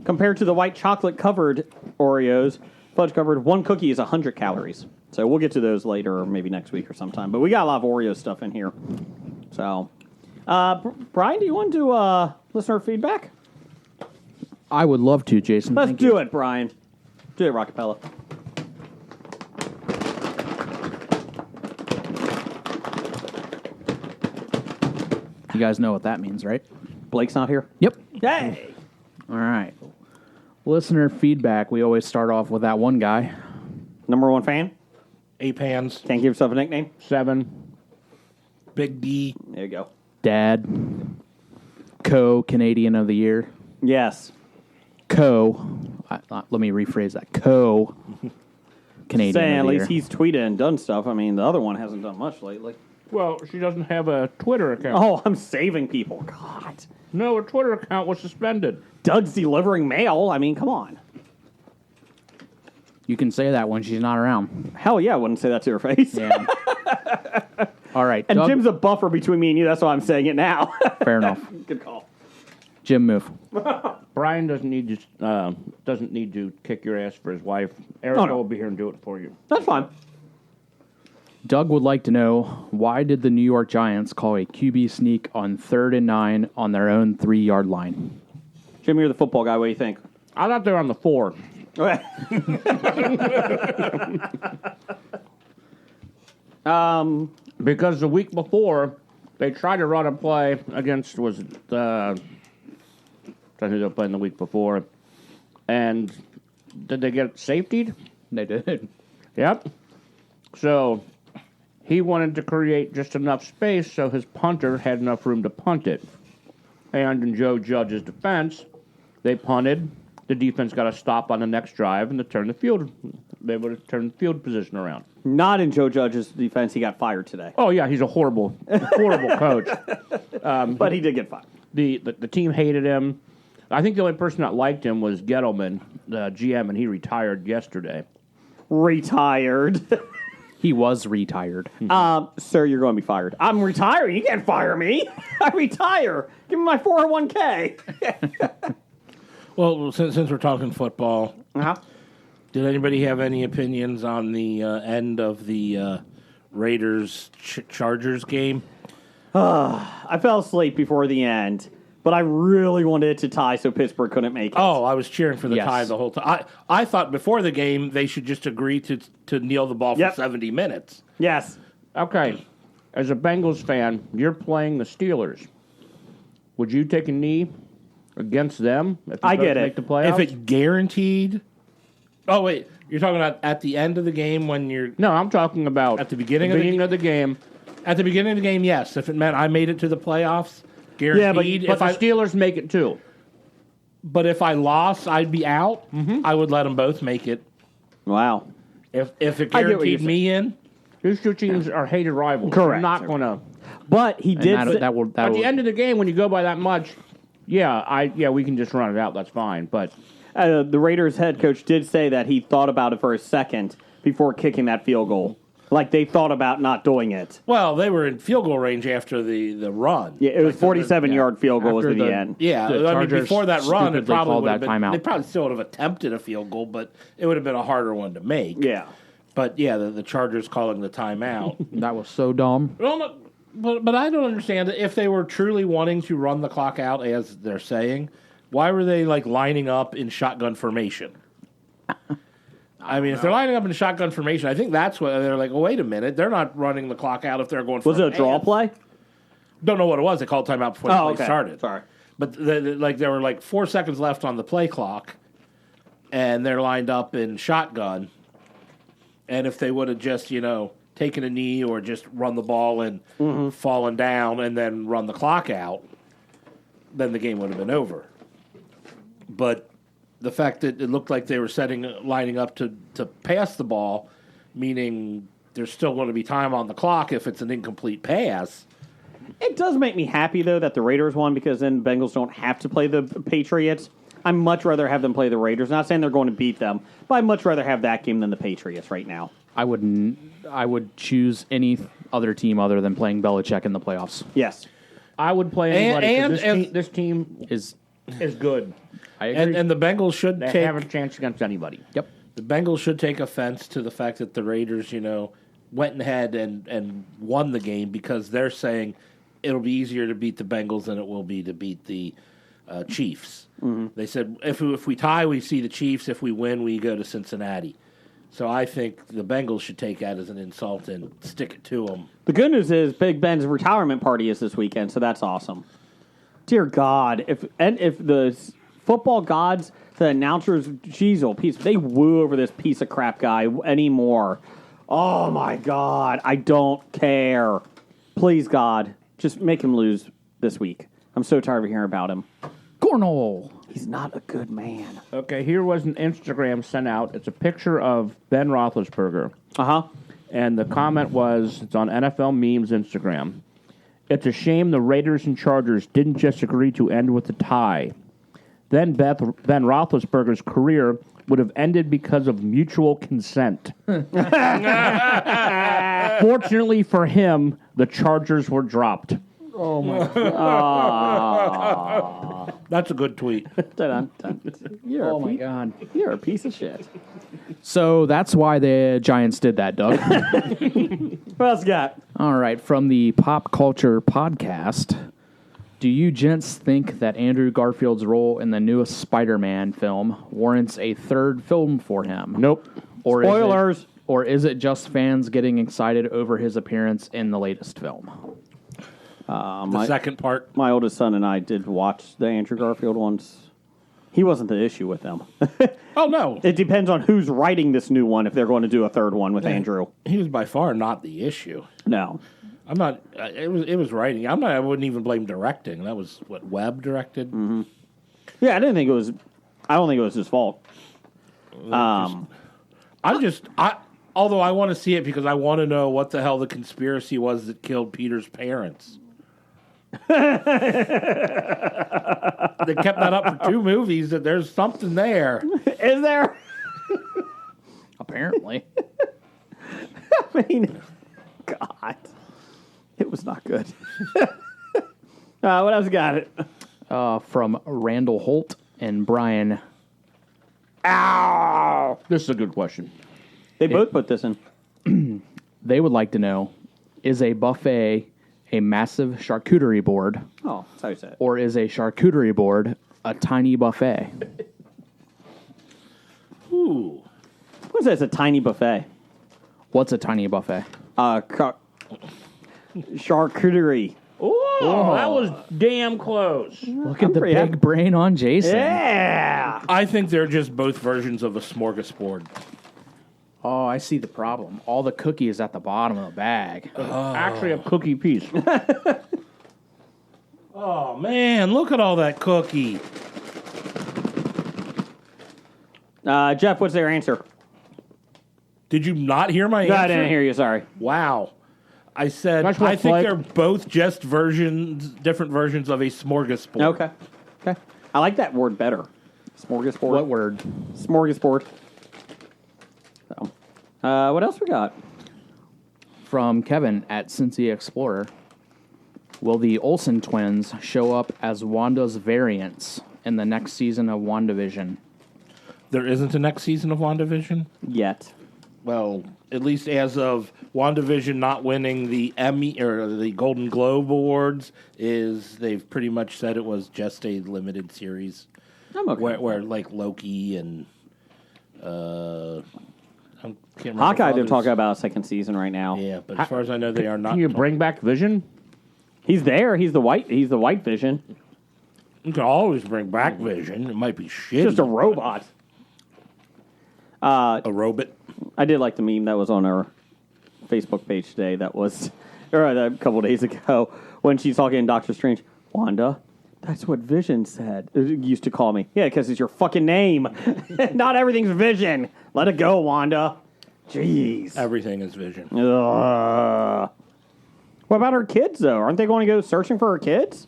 Compared to the white chocolate covered Oreos, fudge covered, 1 cookie is 100 calories. So we'll get to those later or maybe next week or sometime. But we got a lot of Oreo stuff in here. So, Brian, do you want to do listener feedback? I would love to, Jason. Let's Thank do you. it, Brian. Do it, Rockapella. You guys know what that means, right? Blake's not here. Yep. Hey! All right. Listener feedback. We always start off with that one guy. Number 1 fan? 8 pans, Can't give yourself a nickname? 7. Big D. There you go. Dad. Co-Canadian of the Year. Yes. Let me rephrase that. Co-Canadian Saying of at the least Year. he's tweeted and done stuff. I mean, the other one hasn't done much lately. Well, she doesn't have a Twitter account. Oh, I'm saving people. God. No, her Twitter account was suspended. Doug's delivering mail. I mean, come on. You can say that when she's not around. Hell yeah, I wouldn't say that to her face. Yeah. All right. And Doug, Jim's a buffer between me and you. That's why I'm saying it now. fair enough. Good call. Jim, move. Brian doesn't need to kick your ass for his wife. Erica no. will be here and do it for you. That's fine. Doug would like to know, why did the New York Giants call a QB sneak on 3rd and 9 on their own 3-yard line? Jim, you're the football guy. What do you think? I thought they were on the 4. Okay. Because the week before, they tried to run a play against, was it, trying to do a play in the week before. And did they get safetied? They did. Yep. So he wanted to create just enough space so his punter had enough room to punt it. And in Joe Judge's defense, they punted. The defense got a stop on the next drive and they turned the field. They would have turned the field position around. Not in Joe Judge's defense. He got fired today. Oh yeah, he's a horrible coach. But he did get fired. The team hated him. I think the only person that liked him was Gettleman, the GM, and he retired yesterday. Retired. He was retired. Sir, you're going to be fired. I'm retiring. You can't fire me. I retire. Give me my 401k. Well, since we're talking football, Uh-huh. did anybody have any opinions on the end of the Raiders Chargers game? I fell asleep before the end, but I really wanted it to tie so Pittsburgh couldn't make it. Oh, I was cheering for the Yes. tie the whole time. I thought before the game they should just agree to kneel the ball for Yep. 70 minutes. Yes. Okay, as a Bengals fan, you're playing the Steelers. Would you take a knee against them if I get make it. the playoffs? If it guaranteed. Oh wait, you're talking about at the end of the game when you're No, I'm talking about At the beginning of the game. at the beginning of the game. Yes, if it meant I made it to the playoffs, guaranteed. But the Steelers make it too. But if I lost, I'd be out. I would let them both make it. Wow. If it I get what guaranteed you're me in. These two teams are hated rivals. Correct. They're not going to. But he did. And that will At the end of the game, when you go by that much, we can just run it out. That's fine. But the Raiders head coach did say that he thought about it for a second before kicking that field goal. Like they thought about not doing it. Well, they were in field goal range after the run. Yeah, it was 47-yard field goal was After the the- end. Yeah, The I mean, Chargers before that run, it stupidly probably called would have that been. timeout. They probably still would have attempted a field goal, but it would have been a harder one to make. Yeah. But yeah, the Chargers calling the timeout. That was so dumb. Well, no, but I don't understand it. If they were truly wanting to run the clock out, as they're saying, why were they like lining up in shotgun formation? I mean, if they're lining up in shotgun formation, I think that's what they're like. Oh, wait a minute, they're not running the clock out if they're going. For Was it a draw pass. play? Don't know what it was. They called timeout before the play okay. started. Sorry. But there were like 4 seconds left on the play clock, and they're lined up in shotgun. And if they would have just, taken a knee or just run the ball and fallen down and then run the clock out, then the game would have been over. But the fact that it looked like they were lining up to pass the ball, meaning there's still going to be time on the clock if it's an incomplete pass. It does make me happy, though, that the Raiders won because then Bengals don't have to play the Patriots. I'd much rather have them play the Raiders. Not saying they're going to beat them, but I'd much rather have that game than the Patriots right now. I would choose any other team other than playing Belichick in the playoffs. Yes. I would play anybody. 'Cause this team Is is good. I agree. And the Bengals should They take have a chance against anybody. Yep. the Bengals should take offense to the fact that the Raiders, went ahead and won the game because they're saying it'll be easier to beat the Bengals than it will be to beat the Chiefs. Mm-hmm. They said if we tie, we see the Chiefs. If we win, we go to Cincinnati. So I think the Bengals should take that as an insult and stick it to them. The good news is Big Ben's retirement party is this weekend, so that's awesome. Dear God, if the football gods, the announcers, they woo over this piece of crap guy anymore. Oh my God, I don't care. Please, God, just make him lose this week. I'm so tired of hearing about him. Cornhole. He's not a good man. Okay, here was an Instagram sent out. It's a picture of Ben Roethlisberger. Uh-huh. And the comment was, it's on NFL Memes Instagram. It's a shame the Raiders and Chargers didn't just agree to end with a tie. Then Ben Roethlisberger's career would have ended because of mutual consent. Fortunately for him, the chargers were dropped. Oh my God. That's a good tweet. Dun, dun. Oh my God. You're a piece of shit. So that's why the Giants did that, Doug. What else you got? All right, from the Pop Culture Podcast, do you gents think that Andrew Garfield's role in the newest Spider-Man film warrants a third film for him? Nope. Or Spoilers. Is it just fans getting excited over his appearance in the latest film? The second part. My oldest son and I did watch the Andrew Garfield ones. He wasn't the issue with them. Oh, no. It depends on who's writing this new one if they're going to do a third one with Andrew. He was by far not the issue. No. I'm not. It was writing. I wouldn't even blame directing. That was what Webb directed. Mm-hmm. Yeah, I don't think it was his fault. Although I want to see it because I want to know what the hell the conspiracy was that killed Peter's parents. They kept that up for 2 movies. That there's something there. Is there? Apparently. I mean, God, it was not good. What else got it? From Randall Holt and Brian. Ow! This is a good question. They both put this in. They would like to know, is a buffet a massive charcuterie board, Oh, that's how you say it. or is a charcuterie board a tiny buffet? Ooh. What's this? A tiny buffet. What's a tiny buffet? Charcuterie. Oh, that was damn close. Look at the pretty big happy. brain on Jason. Yeah. I think they're just both versions of a smorgasbord. Oh, I see the problem. All the cookies at the bottom of the bag. Actually, a cookie piece. Oh, man, look at all that cookie. Jeff, what's their answer? Did you not hear my No, answer? I didn't hear you. Sorry. Wow. I said, That's what I think like- they're both just different versions of a smorgasbord. Okay. I like that word better. Smorgasbord. What word? Smorgasbord. So, what else we got? From Kevin at Cincy Explorer. Will the Olsen twins show up as Wanda's variants in the next season of WandaVision? There isn't a next season of WandaVision? Yet. Well, at least as of WandaVision not winning the Emmy or the Golden Globe Awards, they've pretty much said it was just a limited series. I'm okay. Where like Loki and I can't remember. Hawkeye, they're others. talking about a second season right now. Yeah, but as far as I know, they are not. Can you bring back Vision? He's there. He's the white Vision. You can always bring back Vision. It might be shit. Just a robot. A robot. I did like the meme that was on our Facebook page today. That was, or a couple days ago, when she's talking to Doctor Strange. Wanda, that's what Vision said. Used to call me. Yeah, because it's your fucking name. Not everything's Vision. Let it go, Wanda. Jeez. Everything is Vision. Ugh. What about her kids, though? Aren't they going to go searching for her kids?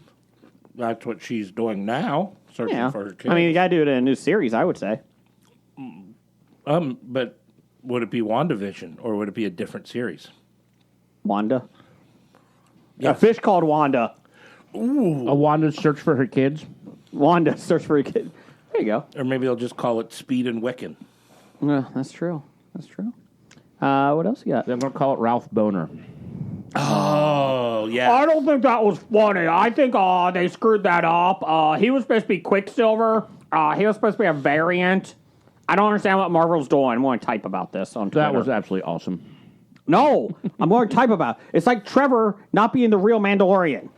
That's what she's doing now, searching Yeah. for her kids. I mean, you got to do it in a new series, I would say. But would it be WandaVision or would it be a different series? Wanda. Yes. A fish called Wanda. A Wanda's search for her kids? Wanda, search for a kid. There you go. Or maybe they'll just call it Speed and Wiccan. That's true. That's true. What else you got? They're going to call it Ralph Boner. Oh, yeah. I don't think that was funny. I think they screwed that up. He was supposed to be Quicksilver. He was supposed to be a variant. I don't understand what Marvel's doing. I'm going to type about this on Twitter. That was absolutely awesome. No, I'm going to type about it. It's like Trevor not being the real Mandalorian.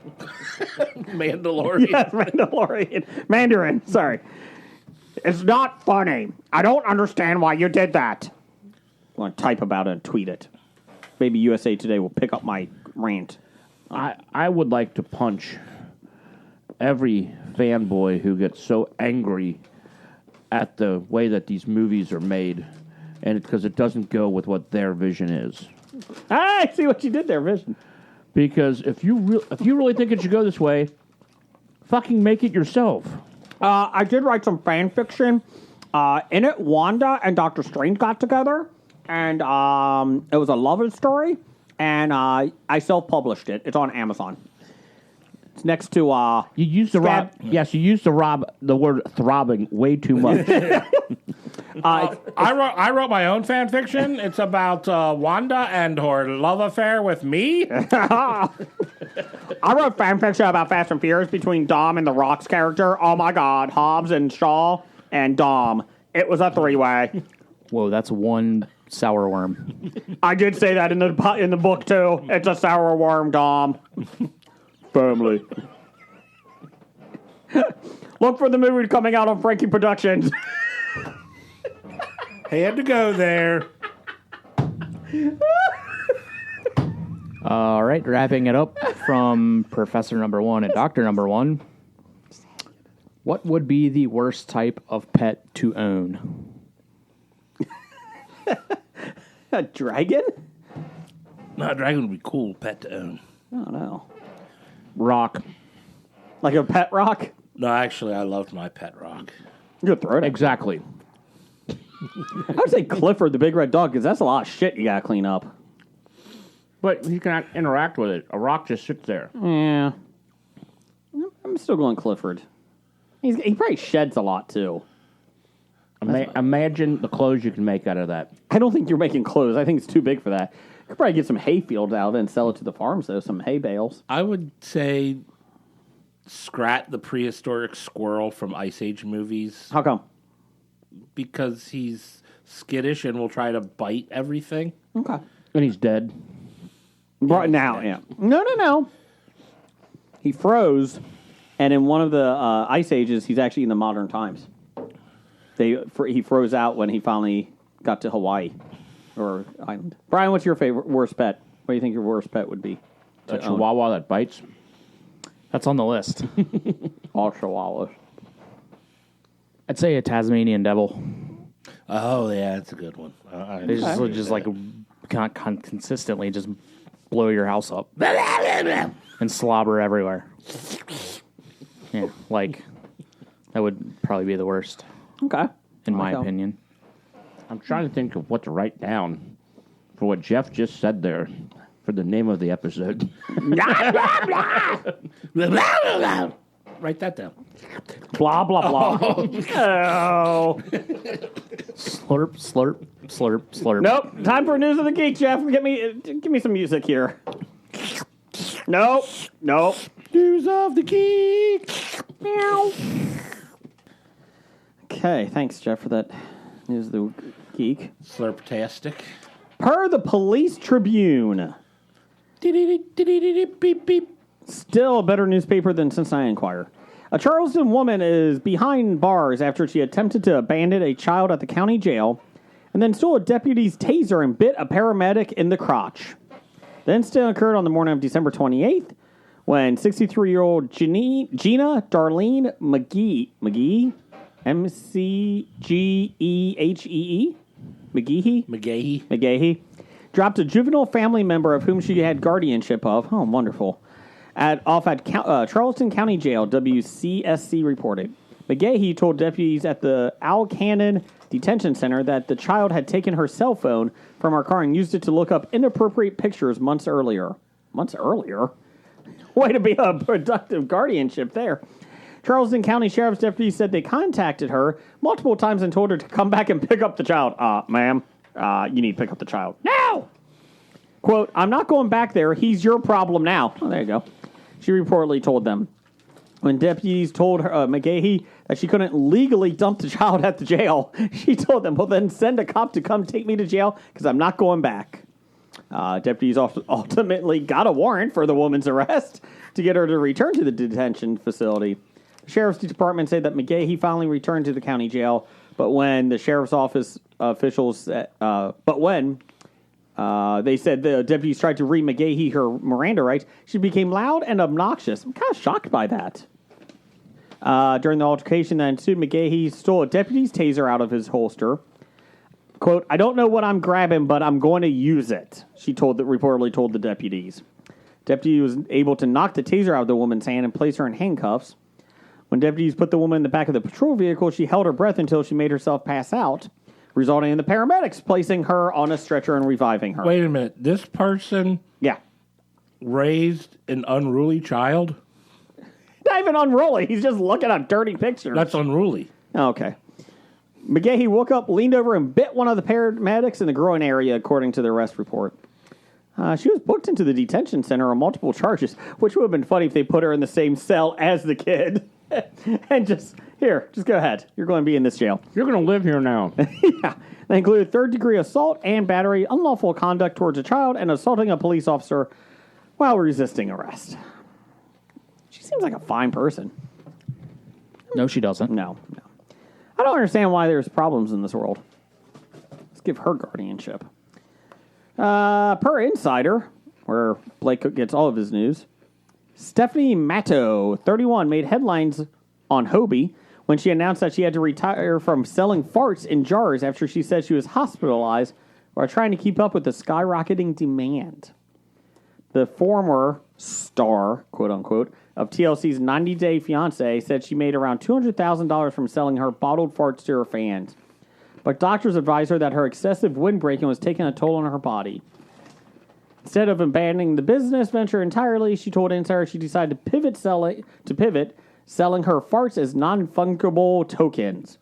Mandalorian. Yes, Mandalorian. Mandarin, sorry. It's not funny. I don't understand why you did that. I'm going to type about it and tweet it. Maybe USA Today will pick up my rant. I would like to punch every fanboy who gets so angry at the way that these movies are made, and because it doesn't go with what their vision is. I see what you did there, Vision. Because if you really think it should go this way, fucking make it yourself. I did write some fan fiction. In it, Wanda and Doctor Strange got together, and it was a love story. and I self-published it. It's on Amazon. It's next to You used to rob. Yes, you used to rob the word throbbing way too much. I wrote my own fan fiction. It's about Wanda and her love affair with me. I wrote fan fiction about Fast and Furious between Dom and The Rock's character. Oh my God, Hobbs and Shaw and Dom. It was a three-way. Whoa, that's one sour worm. I did say that in the book too. It's a sour worm, Dom. Family. Look for the movie coming out on Frankie Productions. Had to go there. All right, wrapping it up from Professor Number 1 and Doctor Number 1. What would be the worst type of pet to own? A dragon? No, a dragon would be a cool pet to own. I don't know. Rock. Like a pet rock? No, actually, I loved my pet rock. You could throw it. Exactly. I would say Clifford, the big red dog, because that's a lot of shit you gotta clean up. But you cannot interact with it. A rock just sits there. Yeah. I'm still going Clifford. He probably sheds a lot, too. Imagine the clothes you can make out of that. I don't think you're making clothes. I think it's too big for that. You could probably get some hay fields out of it and sell it to the farms, though. Some hay bales. I would say Scrat, the prehistoric squirrel from Ice Age movies, How come? because he's skittish and will try to bite everything. Okay. And he's dead. Right now, yeah. No. He froze, and in one of the ice ages, he's actually in the modern times. He froze out when he finally got to Hawaii or island. Brian, what's your worst pet? What do you think your worst pet would be? A chihuahua that bites. That's on the list. All chihuahuas. I'd say a Tasmanian devil. Oh, yeah, that's a good one. They just like consistently just blow your house up and slobber everywhere. Yeah, like that would probably be the worst, Okay. in my opinion. I'm trying to think of what to write down for what Jeff just said there for the name of the episode. Write that down. Blah, blah, blah. Oh. Slurp, slurp, slurp, slurp. Nope. Time for News of the Geek, Jeff. Give me some music here. Nope. News of the Geek. Meow. Okay, thanks, Jeff, for that News of the Geek. Slurptastic. Per the Police Tribune. Beep, beep. Still a better newspaper than Cincinnati Enquirer. A Charleston woman is behind bars after she attempted to abandon a child at the county jail and then stole a deputy's taser and bit a paramedic in the crotch. The incident occurred on the morning of December 28th when 63-year-old Gina Darlene McGehee, M-C-G-E-H-E-E, McGehee, dropped a juvenile family member of whom she had guardianship of. Oh, wonderful. Off at Charleston County Jail, WCSC reported. McGahee told deputies at the Al Cannon Detention Center that the child had taken her cell phone from her car and used it to look up inappropriate pictures months earlier. Months earlier? Way to be a productive guardianship there. Charleston County Sheriff's deputies said they contacted her multiple times and told her to come back and pick up the child. Ma'am, you need to pick up the child. Now! Quote, I'm not going back there. He's your problem now. Oh, there you go. She reportedly told them. When deputies told her, McGahee that she couldn't legally dump the child at the jail, she told them, well, then send a cop to come take me to jail because I'm not going back. Deputies ultimately got a warrant for the woman's arrest to get her to return to the detention facility. The sheriff's department said that McGahee finally returned to the county jail, but when the sheriff's office officials they said the deputies tried to read McGahee her Miranda rights, she became loud and obnoxious. I'm kind of shocked by that. During the altercation that ensued, McGahee stole a deputy's taser out of his holster. Quote, I don't know what I'm grabbing, but I'm going to use it, she reportedly told the deputies. Deputy was able to knock the taser out of the woman's hand and place her in handcuffs. When deputies put the woman in the back of the patrol vehicle, she held her breath until she made herself pass out, resulting in the paramedics placing her on a stretcher and reviving her. Wait a minute. This person raised an unruly child? Not even unruly. He's just looking at dirty pictures. That's unruly. Okay. McGahee woke up, leaned over, and bit one of the paramedics in the groin area, according to the arrest report. She was booked into the detention center on multiple charges, which would have been funny if they put her in the same cell as the kid. And just go ahead. You're going to be in this jail. You're going to live here now. Yeah. They included third-degree assault and battery, unlawful conduct towards a child, and assaulting a police officer while resisting arrest. She seems like a fine person. No, she doesn't. No. I don't understand why there's problems in this world. Let's give her guardianship. Per Insider, where Blake gets all of his news, Stephanie Matto, 31, made headlines on Hobie when she announced that she had to retire from selling farts in jars after she said she was hospitalized while trying to keep up with the skyrocketing demand. The former star, quote-unquote, of TLC's 90 Day Fiancé said she made around $200,000 from selling her bottled farts to her fans. But doctors advised her that her excessive windbreaking was taking a toll on her body. Instead of abandoning the business venture entirely, she told Insider she decided to pivot, selling her farts as non-fungible tokens.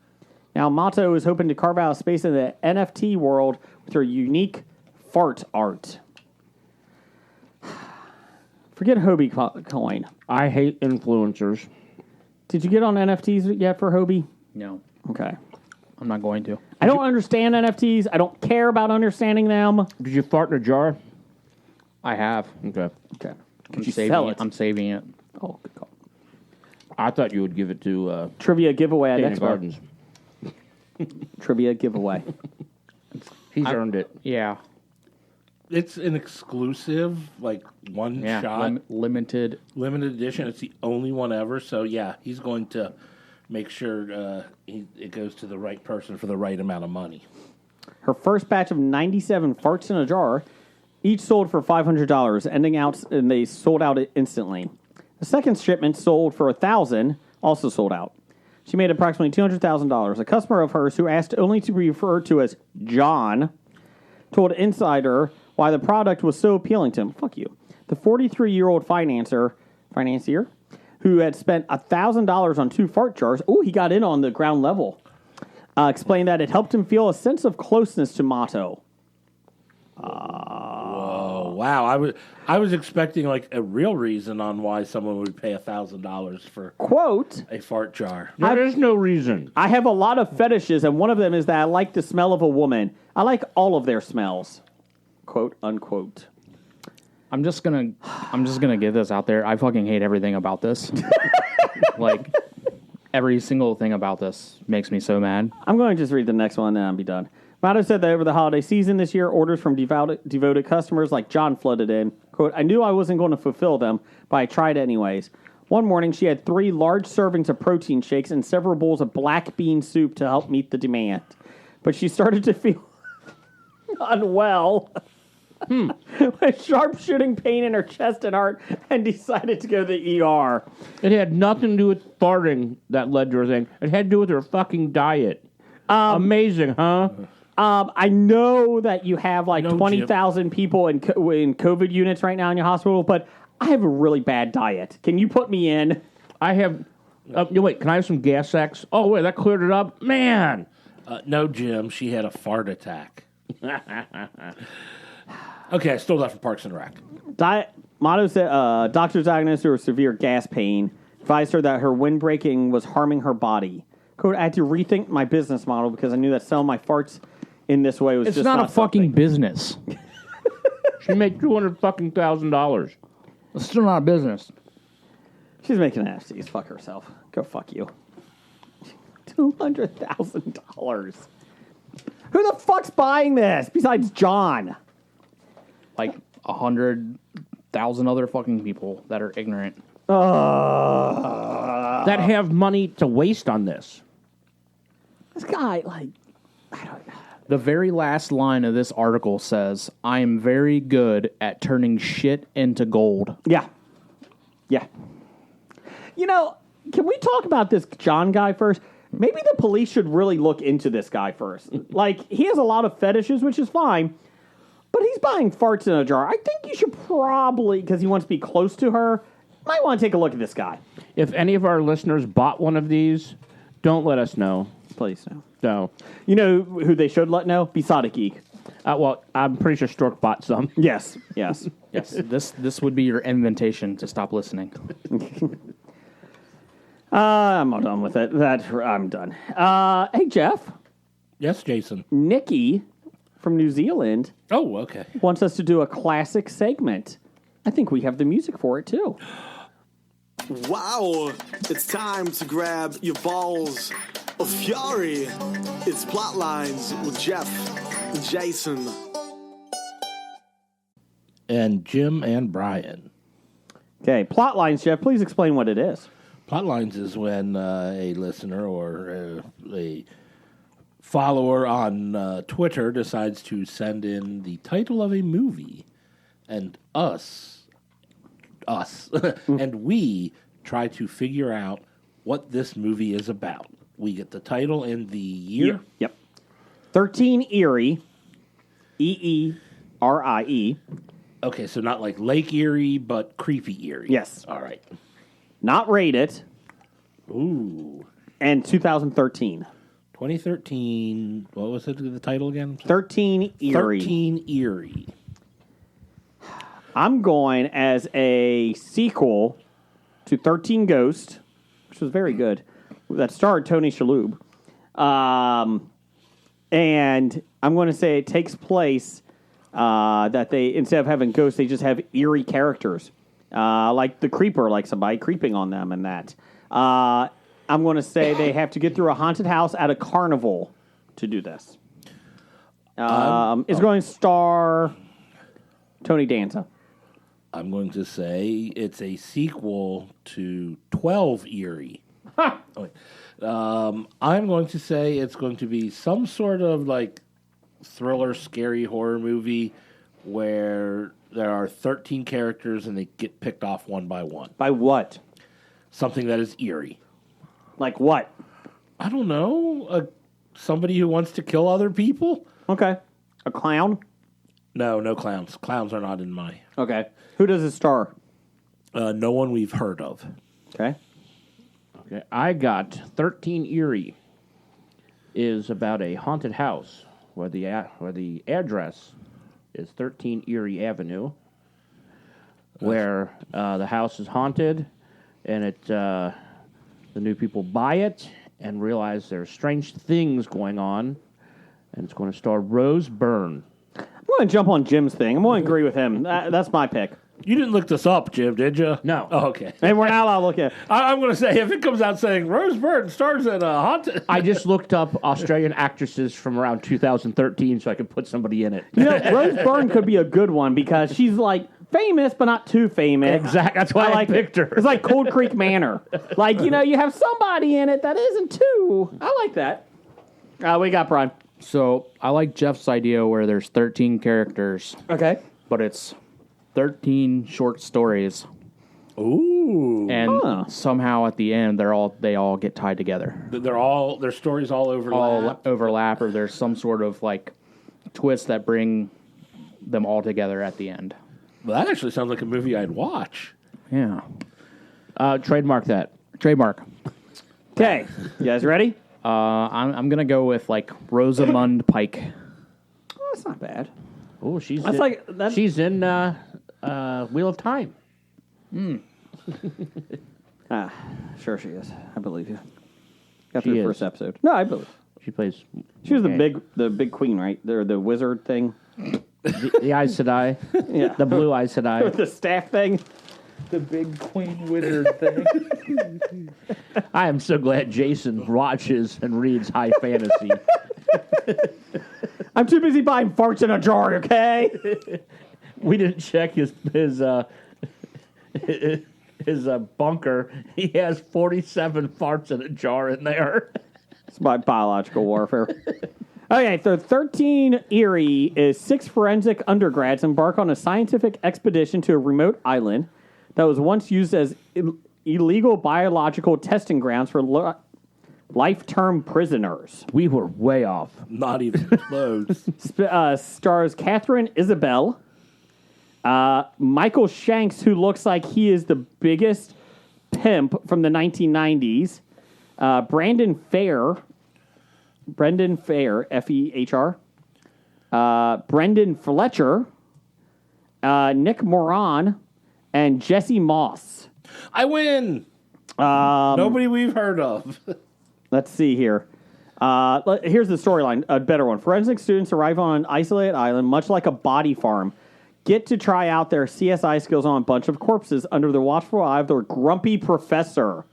Now, Mato is hoping to carve out a space in the NFT world with her unique fart art. Forget Hobie coin. I hate influencers. Did you get on NFTs yet for Hobie? No, Okay. I'm not going to. I don't understand NFTs. I don't care about understanding them. Did you fart in a jar? I have. Okay. Okay. I'm you saving sell it. it? I'm saving it. Oh, good call. I thought you would give it to Trivia giveaway at Dana Expo. Gardens. Trivia giveaway. He's earned it. Yeah. It's an exclusive, like, one Yeah. shot, Limited. limited edition. It's the only one ever. So, yeah, he's going to make sure it goes to the right person for the right amount of money. Her first batch of 97 farts in a jar, each sold for $500, ending out, and they sold out instantly. The second shipment sold for $1,000, also sold out. She made approximately $200,000. A customer of hers who asked only to be referred to as John told Insider why the product was so appealing to him. Fuck you. The 43-year-old financier, who had spent $1,000 on 2 fart jars, he got in on the ground level, explained that it helped him feel a sense of closeness to Mato. Oh, wow. I was expecting, like, a real reason on why someone would pay $1,000 for Quote, a fart jar. There is no reason. I have a lot of fetishes, and one of them is that I like the smell of a woman. I like all of their smells. Quote, unquote. I'm just gonna get this out there. I fucking hate everything about this. Like, every single thing about this makes me so mad. I'm going to just read the next one, then I'll be done. Mato said that over the holiday season this year, orders from devoted customers like John flooded in. Quote, I knew I wasn't going to fulfill them, but I tried anyways. One morning, she had 3 large servings of protein shakes and several bowls of black bean soup to help meet the demand. But she started to feel unwell. With sharp shooting pain in her chest and heart, and decided to go to the ER. It had nothing to do with farting that led to her thing. It had to do with her fucking diet. Amazing, huh? I know that you have like No, 20,000 people in COVID units right now in your hospital, but I have a really bad diet. Can you put me in? I have... wait, can I have some gas X? Oh, wait, that cleared it up? Man! No, Jim, she had a fart attack. Okay, I stole that from Parks and Rec. Mato said doctors diagnosed her with severe gas pain, advised her that her windbreaking was harming her body. Quote, I had to rethink my business model because I knew that selling my farts in this way was It's just not a fucking something. business. She made $200,000. It's still not a business. She's making NFTs. Fuck herself. Go fuck you. $200,000. Who the fuck's buying this besides John? Like 100,000 other fucking people that are ignorant. That have money to waste on this. This guy, like, The very last line of this article says, I am very good at turning shit into gold. yeah. You know, can we talk about this John guy first? Maybe the police should really look into this guy first. Like, he has a lot of fetishes, which is fine. but he's buying farts in a jar. I think you should probably, because he wants to be close to her, might want to take a look at this guy. If any of our listeners bought one of these, don't let us know. Please, no. No. You know who they should let know? Besotted Geek. Well, I'm pretty sure Stork bought some. Yes. Yes, this would be your invitation to stop listening. I'm all done with it. I'm done. Hey, Jeff. Yes, Jason. Nikki from New Zealand Oh, okay. wants us to do a classic segment. I think we have the music for it, too. Wow, it's time to grab your balls of fury. It's Plotlines with Jeff and Jason. And Jim and Brian. Okay, plot lines, Jeff. Please explain what it is. Plotlines is when a listener or a follower on Twitter decides to send in the title of a movie, and and we try to figure out what this movie is about. We get the title and the year. Yep. 13 Erie. Eerie. Okay, so not like Lake Erie, but creepy Erie. Yes. All right. Not rated. Ooh. And 2013. 2013. What was it? The title again? 13 Erie. 13 Erie. I'm going as a sequel to 13 Ghost, which was very good. That starred Tony Shalhoub. And I'm going to say it takes place that they, instead of having ghosts, they just have eerie characters. Like the creeper, like somebody creeping on them and that. I'm going to say they have to get through a haunted house at a carnival to do this. It's going to star Tony Danza. I'm going to say it's a sequel to 12 Erie. Oh, wait. I'm going to say it's going to be some sort of like thriller, scary horror movie where there are 13 characters and they get picked off one by one. By what? Something that is eerie. Like what? I don't know. Somebody who wants to kill other people? Okay. A clown? No clowns. Clowns are not in my... Okay. Who does it star? No one we've heard of. Okay. Okay, I got 13 Erie is about a haunted house where the address is 13 Erie Avenue, where the house is haunted, and the new people buy it and realize there's strange things going on, and it's going to star Rose Byrne. I'm going to jump on Jim's thing. I'm going to agree with him. That's my pick. You didn't look this up, Jim, did you? No. Oh, okay. And we're not allowed to look at it. I'm going to say, if it comes out saying Rose Byrne stars in a haunted... I just looked up Australian actresses from around 2013 so I could put somebody in it. You know, Rose Byrne could be a good one because she's like famous, but not too famous. Exactly. That's why I picked her. It's like Cold Creek Manor. Like, you know, you have somebody in it that isn't too. I like that. We got Brian. So I like Jeff's idea where there's 13 characters, Okay. but it's 13 short stories, Ooh. and somehow at the end they all get tied together. Their stories all overlap. All overlap, or there's some sort of like twist that bring them all together at the end. Well, that actually sounds like a movie I'd watch. Yeah. Trademark that. Trademark. Okay. You guys ready? I'm gonna go with like Rosamund Pike. Oh, that's not bad. Oh, she's in Wheel of Time. Sure she is. I believe you. Got She through the is. first episode. No, I believe. She plays. She was okay. the big queen, right? The wizard thing. the Aes Sedai. Yeah. The blue Aes Sedai. The staff thing. The big queen wizard thing. I am so glad Jason watches and reads high fantasy. I'm too busy buying farts in a jar, okay? We didn't check his bunker. He has 47 farts in a jar in there. It's my biological warfare. Okay, so 13 Erie is 6 forensic undergrads embark on a scientific expedition to a remote island that was once used as illegal biological testing grounds for Life-term prisoners. We were way off. Not even close. Stars Catherine Isabel. Michael Shanks, who looks like he is the biggest pimp from the 1990s. Brendan Fehr, F-E-H-R. Brendan Fletcher. Nick Moran. And Jesse Moss. I win. Nobody we've heard of. Let's see here. Here's the storyline, a better one. Forensic students arrive on an isolated island, much like a body farm. Get to try out their CSI skills on a bunch of corpses under the watchful eye of their grumpy professor.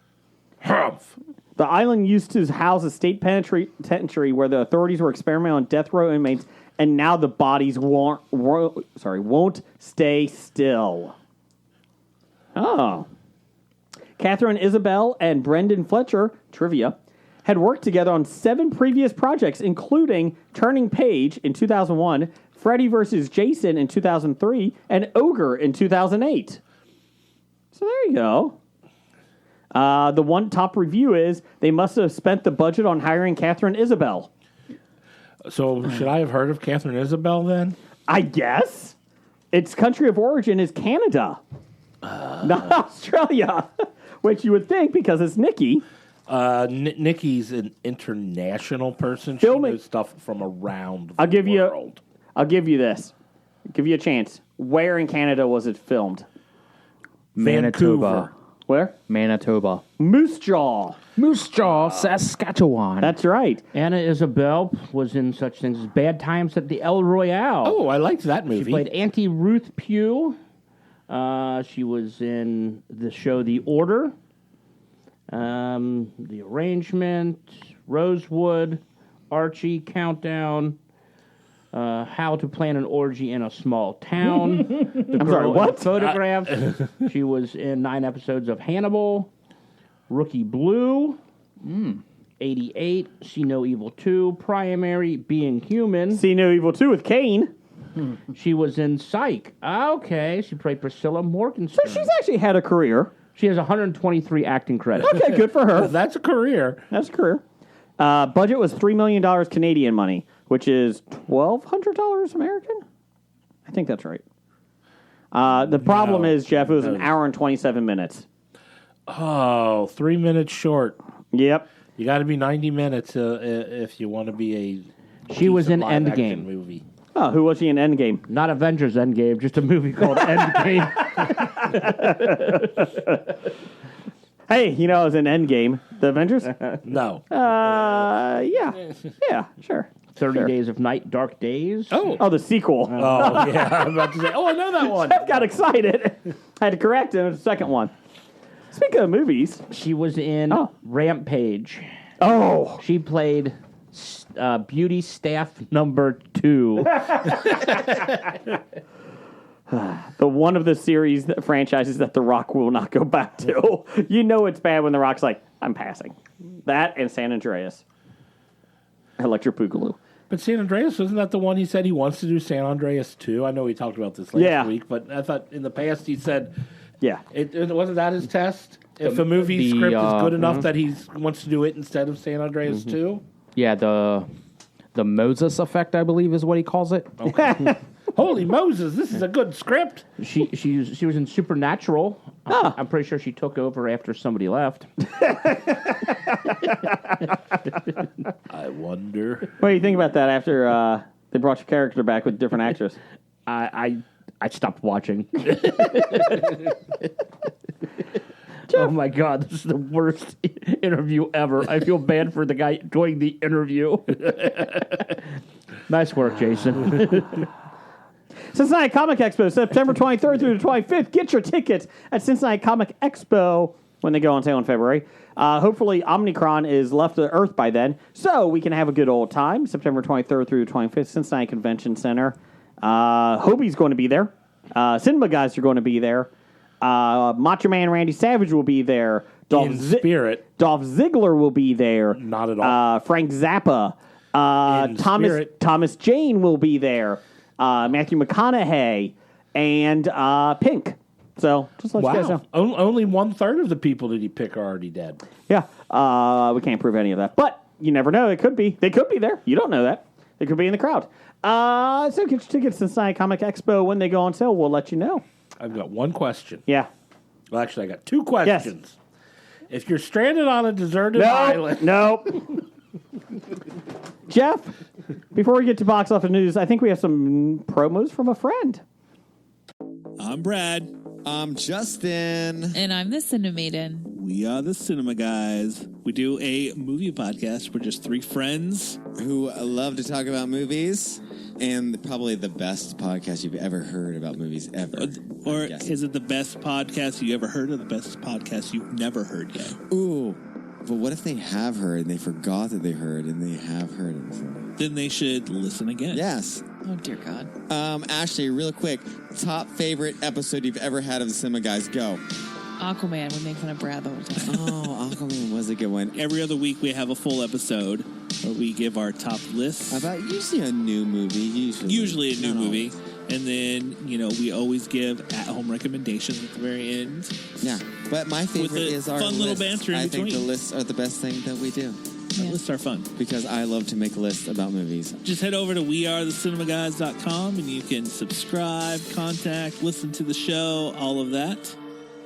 Humph. The island used to house a state penitentiary where the authorities were experimenting on death row inmates, and now the bodies won't stay still. Oh. Catherine Isabel and Brendan Fletcher, trivia, had worked together on 7 previous projects, including Turning Page in 2001, Freddy vs. Jason in 2003, and Ogre in 2008. So there you go. The one top review is they must have spent the budget on hiring Catherine Isabel. So should I have heard of Catherine Isabel then? I guess. Its country of origin is Canada, not Australia, which you would think because it's Nikki. Nikki's an international person. She knows stuff from around the world. I'll give you this. I'll give you a chance. Where in Canada was it filmed? Manitoba. Where? Manitoba. Moose Jaw. Moose Jaw, Saskatchewan. That's right. Anna Isabel was in such things as Bad Times at the El Royale. Oh, I liked that movie. She played Auntie Ruth Pugh. She was in the show The Order, The Arrangement, Rosewood, Archie, Countdown, How to Plan an Orgy in a Small Town. I'm sorry, what? Photographs. She was in 9 episodes of Hannibal, Rookie Blue, 88, See No Evil 2, Primary, Being Human. See No Evil 2 with Kane. She was in Psych. Okay, she played Priscilla Morgenstern. So she's actually had a career. She has 123 acting credits. Okay, good for her. That's a career. That's a career. Budget was $3 million Canadian money, which is $1,200 American? I think that's right. The problem is, Jeff, it was an hour and 27 minutes. Oh, 3 minutes short. Yep. You got to be 90 minutes if you want to be a. She was in live-action Endgame. Movie. Oh, who was she in Endgame? Not Avengers Endgame, just a movie called Endgame. Hey, you know I was in Endgame. The Avengers? No. Yeah, sure. 30 Days of Night, Dark Days. Oh, the sequel. Oh, yeah. I'm about to say, I know that one. Jeff got excited. I had to correct him. It was the second one. Speaking of movies. She was in Rampage. Oh. She played beauty staff number 2. The one of the series franchises that The Rock will not go back to. You know it's bad when The Rock's like, I'm passing. That and San Andreas. Electric Boogaloo. But San Andreas, wasn't that the one he said he wants to do San Andreas too? I know we talked about this last week, but I thought in the past he said, it wasn't that his test? If a movie script is good enough that he wants to do it instead of San Andreas too? Yeah, the Moses effect, I believe, is what he calls it. Okay. Holy Moses, this is a good script. She was in Supernatural. I'm pretty sure she took over after somebody left. I wonder. What do you think about that after they brought your character back with a different actress? I stopped watching. Oh my God, this is the worst interview ever. I feel bad for the guy doing the interview. Nice work, Jason. Cincinnati Comic Expo, September 23rd through the 25th. Get your tickets at Cincinnati Comic Expo when they go on sale in February. Hopefully, Omicron is left the earth by then, so we can have a good old time. September 23rd through the 25th, Cincinnati Convention Center. Hobie's going to be there. Cinema Guys are going to be there. Macho Man Randy Savage will be there. Spirit. Dolph Ziggler will be there. Not at all. Frank Zappa. Thomas Jane will be there. Matthew McConaughey and Pink. So just let you guys know. Only 1/3 of the people that he picked are already dead. Yeah, we can't prove any of that, but you never know. It could be. They could be there. You don't know that. They could be in the crowd. So get your tickets to Cincinnati Comic Expo when they go on sale. We'll let you know. I've got one question. Yeah. Well, actually, I got two questions. Yes. If you're stranded on a deserted island... Nope. Jeff, before we get to box office news, I think we have some promos from a friend. I'm Brad. I'm Justin. And I'm the Cinemaiden. We are the Cinema Guys. We do a movie podcast. We're just three friends who love to talk about movies, and probably the best podcast you've ever heard about movies ever. Or is it the best podcast you ever heard, or the best podcast you've never heard yet? Ooh, but what if they have heard and they forgot that they heard and they have heard it before? Then they should listen again. Yes. Oh, dear God. Ashley, real quick, top favorite episode you've ever had of the Cinema Guys, go. Aquaman. We make fun of Brad the whole time. Oh, Aquaman was a good one. Every other week we have a full episode where we give our top lists. About usually a new movie. Usually a new movie. And then, we always give at-home recommendations at the very end. Yeah, but my favorite is our fun little banter in between. I think the lists are the best thing that we do. Yeah. Lists are fun. Because I love to make lists about movies. Just head over to wearethecinemagays.com and you can subscribe, contact, listen to the show, all of that.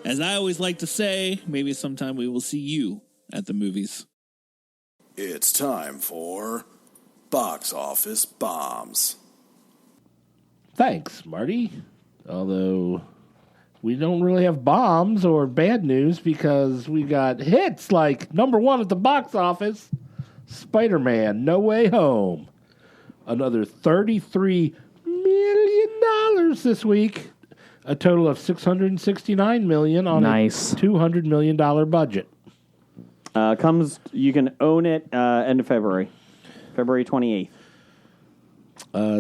As I always like to say, maybe sometime we will see you at the movies. It's time for Box Office Bombs. Thanks, Marty. Although we don't really have bombs or bad news because we got hits like number one at the box office, Spider-Man No Way Home. Another $33 million this week. A total of $669 million on a $200 million budget. You can own it end of February 28th.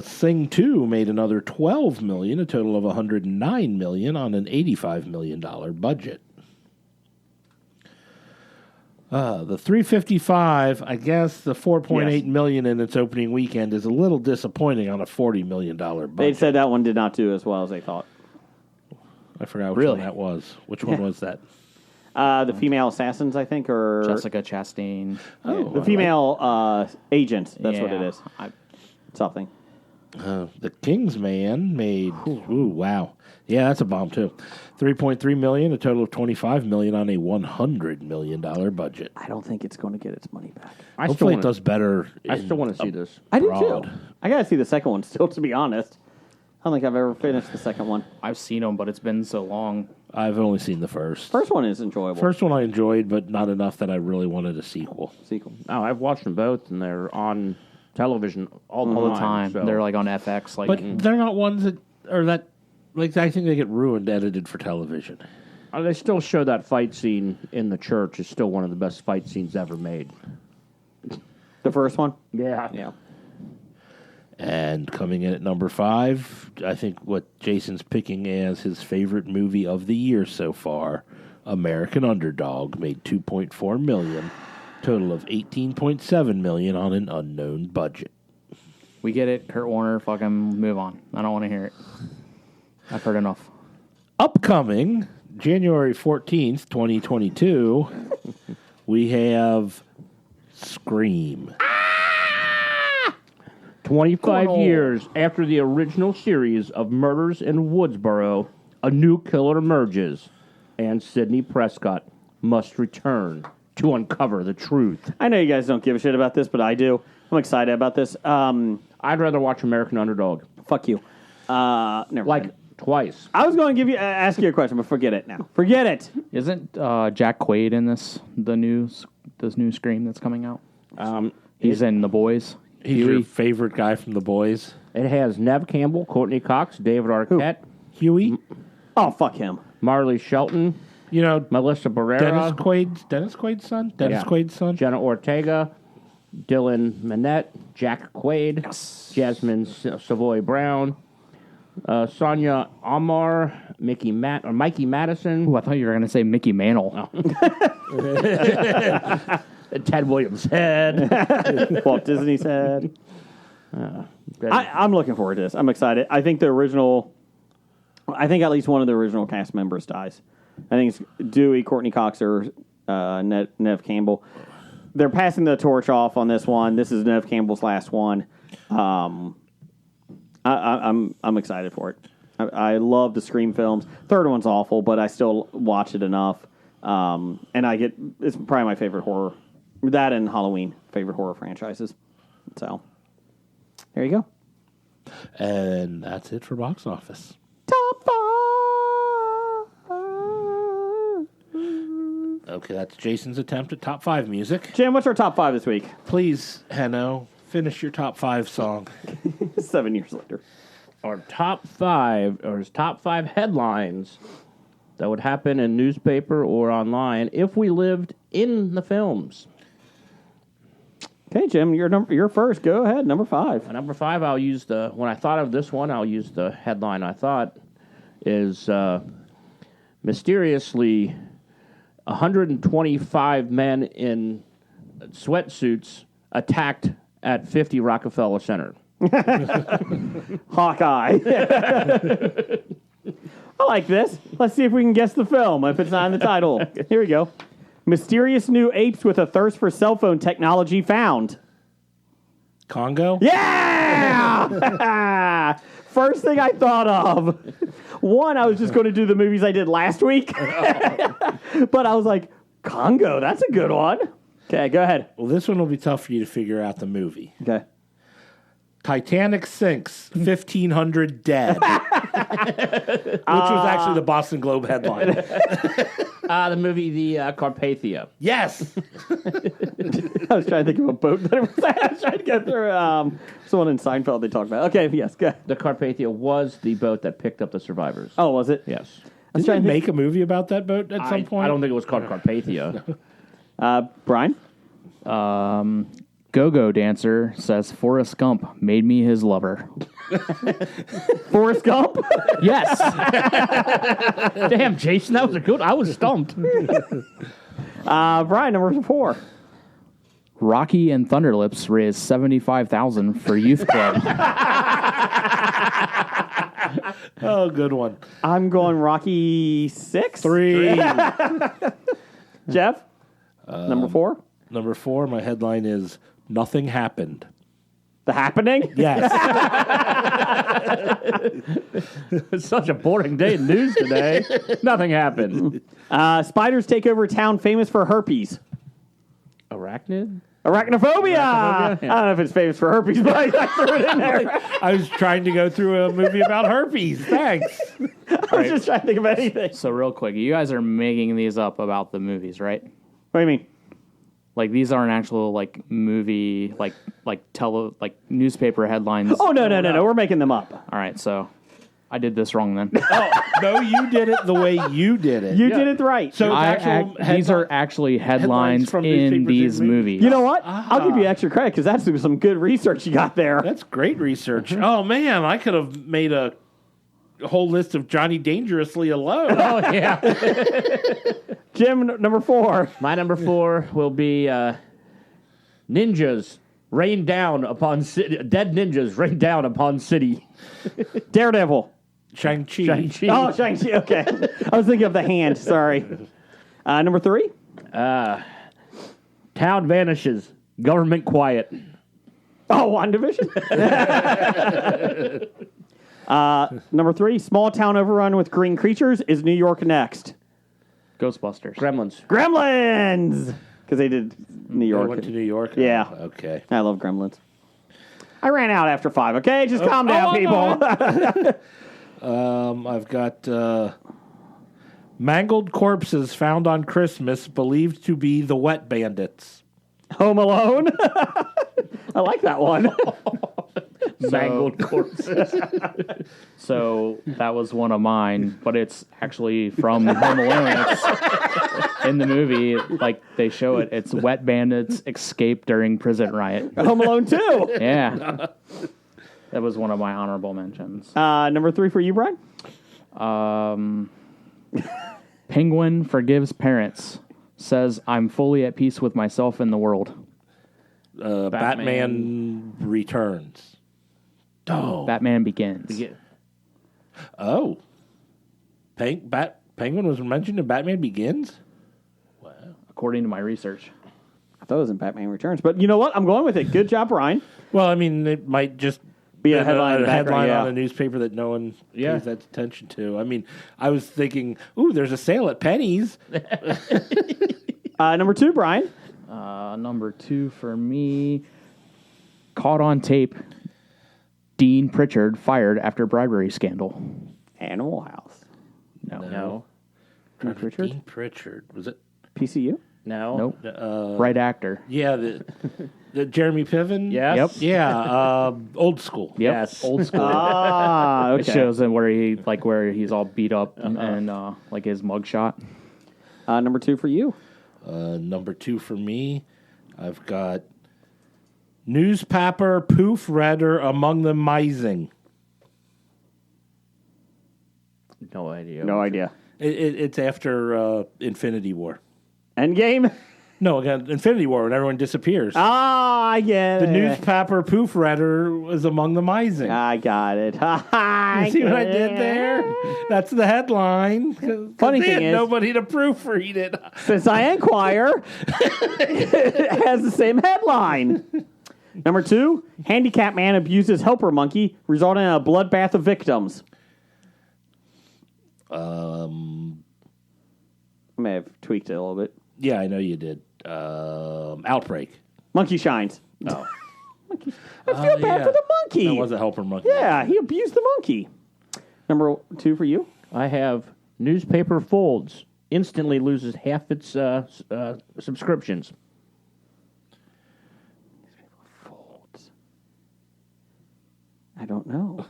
Sing 2 made another $12 million, a total of $109 million on an $85 million budget. The 355, I guess the $4.8 million in its opening weekend is a little disappointing on a $40 million budget. They said that one did not do as well as they thought. I forgot which one that was. Which one was that? The female assassins, I think, or Jessica Chastain. Oh, the female agent. That's what it is. Something. The Kingsman made. Ooh, wow. Yeah, that's a bomb too. $3.3 million, a total of $25 million on a $100 million budget. I don't think it's going to get its money back. Hopefully, it does better. I still want to see this. I do too. I got to see the second one still, to be honest. I don't think I've ever finished the second one. I've seen them, but it's been so long. I've only seen the first. First one is enjoyable. First one I enjoyed, but not enough that I really wanted a sequel. Oh, I've watched them both, and they're on television all the time. So. They're like on FX. Like, but they're not ones that are that. Like, I think they get ruined edited for television. They still show that fight scene in the church. It's still one of the best fight scenes ever made. The first one? Yeah. Yeah. And coming in at number 5, I think what Jason's picking as his favorite movie of the year so far, American Underdog, made $2.4 million, total of $18.7 million on an unknown budget. We get it, Kurt Warner. Fucking move on. I don't want to hear it. I've heard enough. Upcoming January 14th, 2022, we have Scream. 25 years after the original series of murders in Woodsboro, a new killer emerges, and Sidney Prescott must return to uncover the truth. I know you guys don't give a shit about this, but I do. I'm excited about this. I'd rather watch American Underdog. Fuck you. Never mind. Twice. I was going to ask you a question, but forget it now. Forget it. Isn't Jack Quaid in this new Scream that's coming out? He's in The Boys. He's your favorite guy from The Boys. It has Neve Campbell, Courtney Cox, David Arquette, Huey. Oh, fuck him. Marley Shelton. You know, Melissa Barrera. Dennis Quaid's son. Quaid's son. Jenna Ortega, Dylan Minette, Jack Quaid, Jasmine Savoy Brown, Sonia Amar, Mikey Madison. Ooh, I thought you were going to say Mickey Mantle. Ted Williams' head. Walt Disney's head. I'm looking forward to this. I'm excited. I think the original I think at least one of the original cast members dies. I think it's Dewey, Courtney Cox, or Nev Campbell. They're passing the torch off on this one. This is Nev Campbell's last one. I'm excited for it. I love the Scream films. Third one's awful, but I still watch it enough. And it's probably my favorite horror. That and Halloween, favorite horror franchises. So, there you go. And that's it for box office. Top 5. Okay, that's Jason's attempt at top 5 music. Jim, what's our top 5 this week? Please, Hanno, finish your top 5 song. 7 years later. Our top 5 headlines that would happen in newspaper or online if we lived in the films. Okay, Jim, you're first. Go ahead, number 5. Number 5, when I thought of this one, I'll use the headline I thought is mysteriously 125 men in sweatsuits attacked at 50 Rockefeller Center. Hawkeye. I like this. Let's see if we can guess the film if it's not in the title. Here we go. Mysterious new apes with a thirst for cell phone technology found. Congo? Yeah! First thing I thought of. One, I was just going to do the movies I did last week. But I was like, Congo, that's a good one. Okay, go ahead. Well, this one will be tough for you to figure out the movie. Okay. Titanic sinks, 1,500 dead. Which was actually the Boston Globe headline. The movie, the Carpathia. Yes! I was trying to think of a boat that it was. I was trying to get through someone in Seinfeld they talked about. Okay, yes, go ahead. The Carpathia was the boat that picked up the survivors. Oh, was it? Yes. I was Did trying they to make a movie about that boat at some point? I don't think it was called Carpathia. Brian? Go-Go Dancer says Forrest Gump made me his lover. Forrest Gump? Yes. Damn, Jason, that was a good. I was stumped. Brian, number 4. Rocky and Thunderlips raised $75,000 for youth club. Oh, good one. I'm going Rocky 6. 3. Jeff? Number 4. Number 4, my headline is Nothing Happened. The Happening? Yes. It's such a boring day in news today. Nothing happened. Spiders take over town famous for herpes. Arachnid? Arachnophobia! Yeah. I don't know if it's famous for herpes, but I threw it in there. I was trying to go through a movie about herpes. Thanks. I was just trying to think of anything. So real quick, you guys are making these up about the movies, right? What do you mean? Like these aren't actual like movie like newspaper headlines. Oh, no. We're making them up. All right, so I did this wrong then. Oh, no, you did it the way you did it. You did it right. So it's These are actually headlines from in newspapers these and movies. You know what? I'll give you extra credit because that's some good research you got there. That's great research. Oh, man, I could have made a whole list of Johnny Dangerously alone. Oh, yeah. Jim, number 4. My number 4 will be ninjas rain down upon city. Dead ninjas rain down upon city. Daredevil. Shang-Chi. Shang-Chi. Oh, Shang-Chi. Okay. I was thinking of the hand. Sorry. Number 3. Town vanishes. Government quiet. Oh, WandaVision. Number 3. Small town overrun with green creatures. Is New York next? Ghostbusters. Gremlins. Gremlins. Because they did New I York. went to New York? Yeah. Oh, okay. I love Gremlins. I ran out after 5. Okay, just calm down, people. I've got mangled corpses found on Christmas believed to be the Wet Bandits. Home Alone. I like that one. Mangled corpses. So that was one of mine, but it's actually from Home Alone. It's in the movie, like they show it. It's wet bandits escape during prison riot. Home Alone 2. Yeah, that was one of my honorable mentions. Number 3 for you, Brian. Penguin forgives parents. Says I'm fully at peace with myself and the world. Batman Returns. Oh, Batman Begins. Oh. Penguin was mentioned in Batman Begins? Wow. According to my research. I thought it was in Batman Returns. But you know what? I'm going with it. Good job, Brian. Well, I mean, it might just Be a headline in the headline background, on a newspaper that no one pays that attention to. I mean, I was thinking, ooh, there's a sale at Penny's. Number 2, Brian. Number 2 for me, caught on tape, Dean Pritchard fired after bribery scandal. Animal House. No. Dean Pritchard? Dean Pritchard. Was it? PCU? No. Nope. Right actor. Yeah, the Jeremy Piven? Yes. Yep. Yeah, old school. Yep. Yes. Old school. Okay. It shows him where he's all beat up and like his mugshot. Number 2 for you. Number 2 for me, I've got newspaper poof redder among the mising. No idea. No idea. It's after Infinity War. Endgame? No, again, Infinity War when everyone disappears. I get The it. newspaper poof redder was among the mising. I got it. You see what I did there? That's the headline. Funny They thing had is- nobody to proofread it. Since I inquire, it has the same headline. Number 2, handicapped man abuses helper monkey, resulting in a bloodbath of victims. Um, I may have tweaked it a little bit. yeah, I know you did. Outbreak. Monkey shines. Oh, I feel bad for the monkey. That was a helper monkey. Yeah, he abused the monkey. Number 2 for you. I have newspaper folds. Instantly loses half its subscriptions. Folds. I don't know.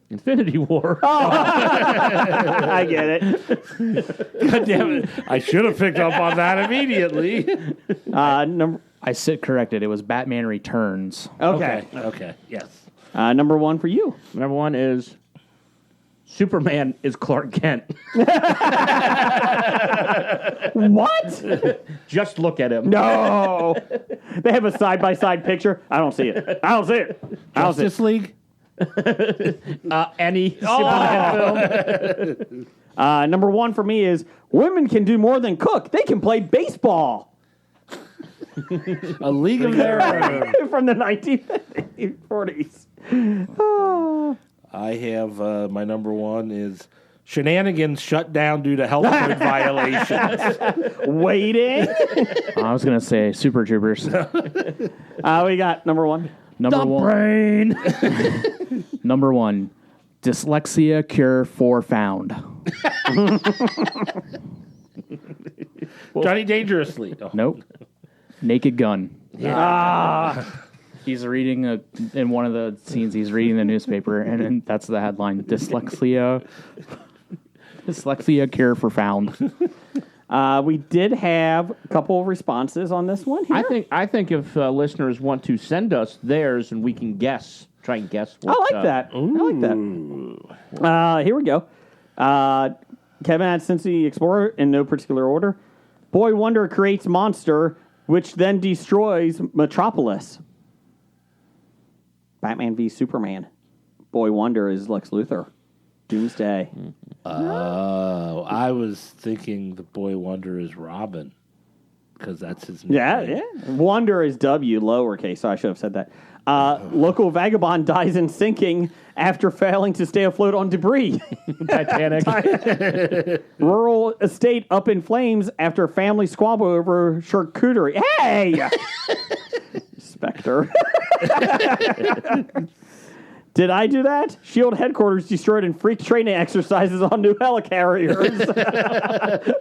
Infinity War. I get it. God damn it. I should have picked up on that immediately. Number I sit corrected. It was Batman Returns. Okay. Yes. Number 1 for you. Number 1 is Superman is Clark Kent. What? Just look at him. No. They have a side-by-side picture. I don't see it. I don't see it. I don't see it. Justice League? Any Superman film. Number 1 for me is women can do more than cook. They can play baseball. A League of Their Own. From the 1940s. Oh. I have my number 1 is shenanigans shut down due to health code violations. Waiting. I was going to say Super Troopers. We got number 1. Number 1. Brain. Number 1. Dyslexia cure for found. Johnny Dangerously. Oh. Nope. Naked Gun. He's reading in one of the scenes. He's reading the newspaper, and then that's the headline: Dyslexia cure for found. We did have a couple of responses on this one here. I think if listeners want to send us theirs and we can try and guess. I What, like that. I like that. Here we go. Kevin at Cincy Explorer in no particular order. Boy Wonder creates monster, which then destroys Metropolis. Batman v Superman. Boy Wonder is Lex Luthor. Doomsday. Oh, I was thinking the Boy Wonder is Robin because that's his name. Yeah. Wonder is W, lowercase, so I should have said that. Local vagabond dies in sinking after failing to stay afloat on debris. Titanic. Rural estate up in flames after family squabble over charcuterie. Hey! Spectre. Did I do that? SHIELD headquarters destroyed in freak training exercises on new helicarriers.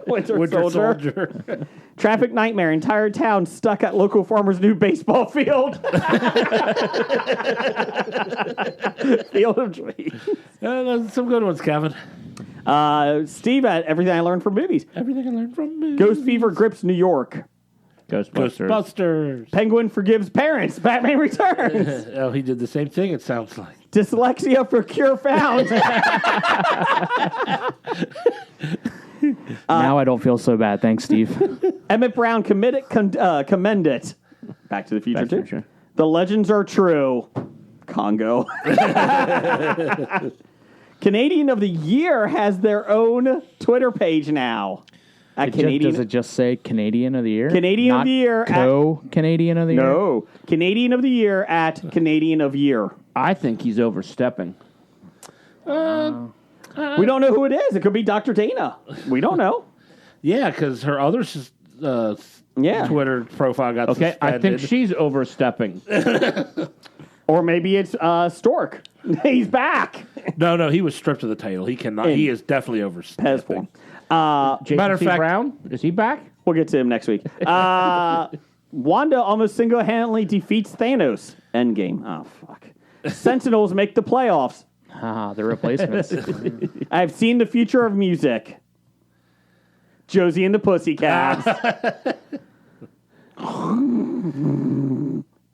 Winter Soldier. Traffic nightmare. Entire town stuck at local farmer's new baseball field. Field of Dreams. Those are some good ones, Kevin. Steve at Everything I Learned from Movies. Everything I learned from movies. Ghost Fever grips New York. Ghostbusters. Penguin forgives parents. Batman Returns. Oh, he did the same thing, it sounds like. Dyslexia for cure found. Now I don't feel so bad. Thanks, Steve. Emmett Brown commend it. Back to the Future too. The legends are true. Congo. Canadian of the Year has their own Twitter page now. Does it just say Canadian of the Year? Canadian Not of the Year. Canadian of the Year? No. Canadian of the Year at Canadian of Year. I think he's overstepping. We don't know who it is. It could be Dr. Dana. We don't know. Yeah, because her other Twitter profile got suspended. I think she's overstepping. Or maybe it's Stork. He's back. No, he was stripped of the title. He cannot. He is definitely overstepping. Pez form. Matter of fact, Brown, is he back? We'll get to him next week. Wanda almost single-handedly defeats Thanos. Endgame. Oh, fuck. Sentinels make the playoffs. The replacements. I've seen the future of music. Josie and the Pussycats.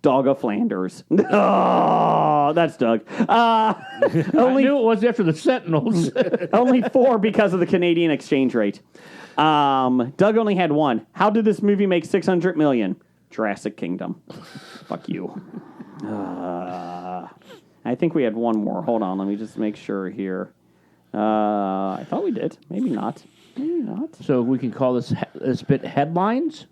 Dog of Flanders. Oh, that's Doug. I knew it was after the Sentinels. Only 4 because of the Canadian exchange rate. Doug only had 1. How did this movie make $600 million? Jurassic Kingdom. Fuck you. I think we had one more. Hold on, let me just make sure here. I thought we did. Maybe not. So we can call this bit headlines.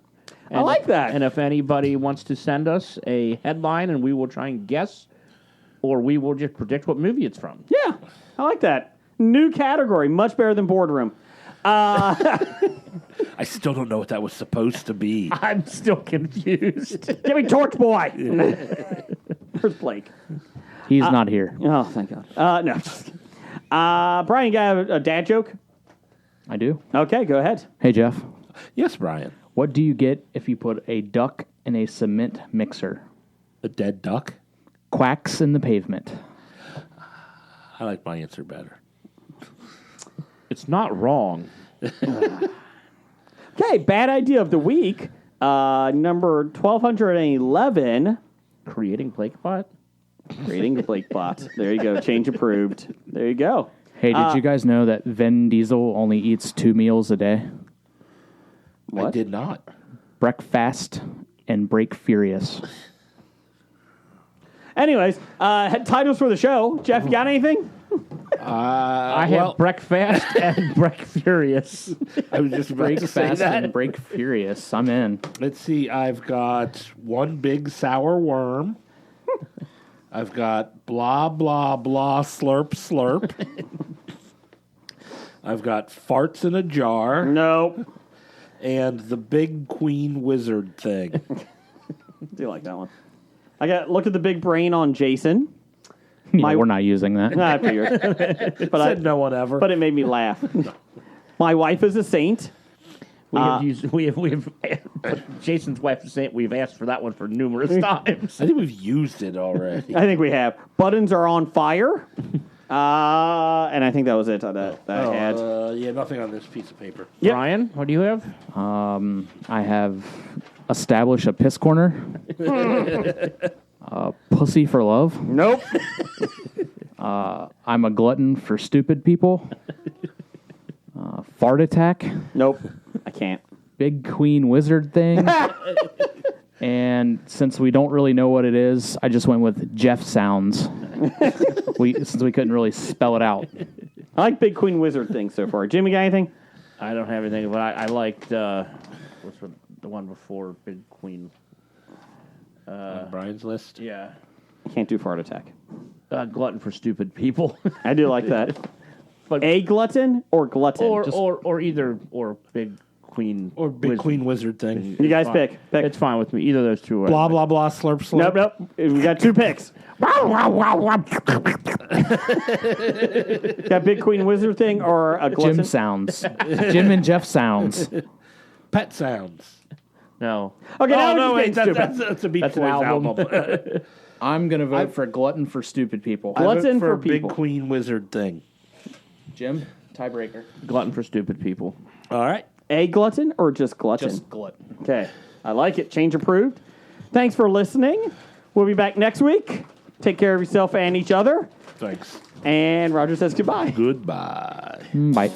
I like that. And if anybody wants to send us a headline, and we will try and guess, or we will just predict what movie it's from. Yeah, I like that. New category, much better than Boardroom. I still don't know what that was supposed to be. I'm still confused. Give me Torch Boy. Where's Blake? He's not here. Oh, thank God. No, just kidding. Brian, you got a dad joke? I do. Okay, go ahead. Hey, Jeff. Yes, Brian. What do you get if you put a duck in a cement mixer? A dead duck? Quacks in the pavement. I like my answer better. It's not wrong. Okay, bad idea of the week. Number 1211. Creating Blake Bot? Creating the Blake Bot. There you go. Change approved. There you go. Hey, did you guys know that Vin Diesel only eats 2 meals a day? What? I did not. Breakfast and Break Furious. Anyways, titles for the show. Jeff, you got anything? I have Breakfast and Break Furious. I was just about Break to say Fast that. and Break Furious. I'm in. Let's see. I've got One Big Sour Worm. I've got Blah, Blah, Blah, Slurp, Slurp. I've got Farts in a Jar. Nope. And the Big Queen Wizard thing. Do you like that one? Look at the big brain on Jason. Yeah, we're not using that. I figured. Said no one ever. But it made me laugh. My wife is a saint. We have Jason's wife is saying we've asked for that one for numerous times. I think we've used it already. I think we have. Buttons are on fire. And I think that was it that I had. Yeah, nothing on this piece of paper. Yep. Brian, what do you have? I have Establish a Piss Corner. Pussy for Love. Nope. I'm a glutton for stupid people. Fart Attack. Nope. I can't. Big Queen Wizard thing. And since we don't really know what it is, I just went with Jeff Sounds. Since we couldn't really spell it out. I like Big Queen Wizard thing so far. Jimmy, got anything? I don't have anything, but I liked what's the one before Big Queen? On Brian's list? Yeah. I can't do Fart Attack. Glutton for stupid people. I do like that. But a glutton or glutton? Or Big Queen. Or Big Queen Wizard thing. You guys pick. It's fine with me. Either of those two. Blah, blah, blah, slurp, slurp. Nope. We got 2 picks. Got Big Queen Wizard thing or a glutton? Jim Sounds. Jim and Jeff Sounds. Pet Sounds. No. Okay, now no, wait. that's That's a Beach That's an Boys album. I'm going to vote for Glutton for stupid people. I vote Glutton for for Big people. Queen Wizard thing. Jim, tiebreaker. Glutton for stupid people. All right. A glutton or just glutton? Just Glutton. Okay. I like it. Change approved. Thanks for listening. We'll be back next week. Take care of yourself and each other. Thanks. And Roger says goodbye. Goodbye. Bye.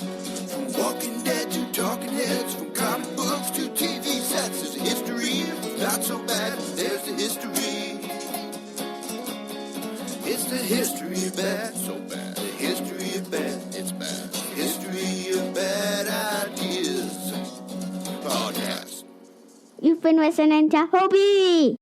Walking Dead to Talking Heads, from comic books to TV sets. There's a history, not so bad. There's the history. It's the history of bad, so bad. The history of bad. It's bad. History of Bad Ideas podcast. You've been listening to Hobie.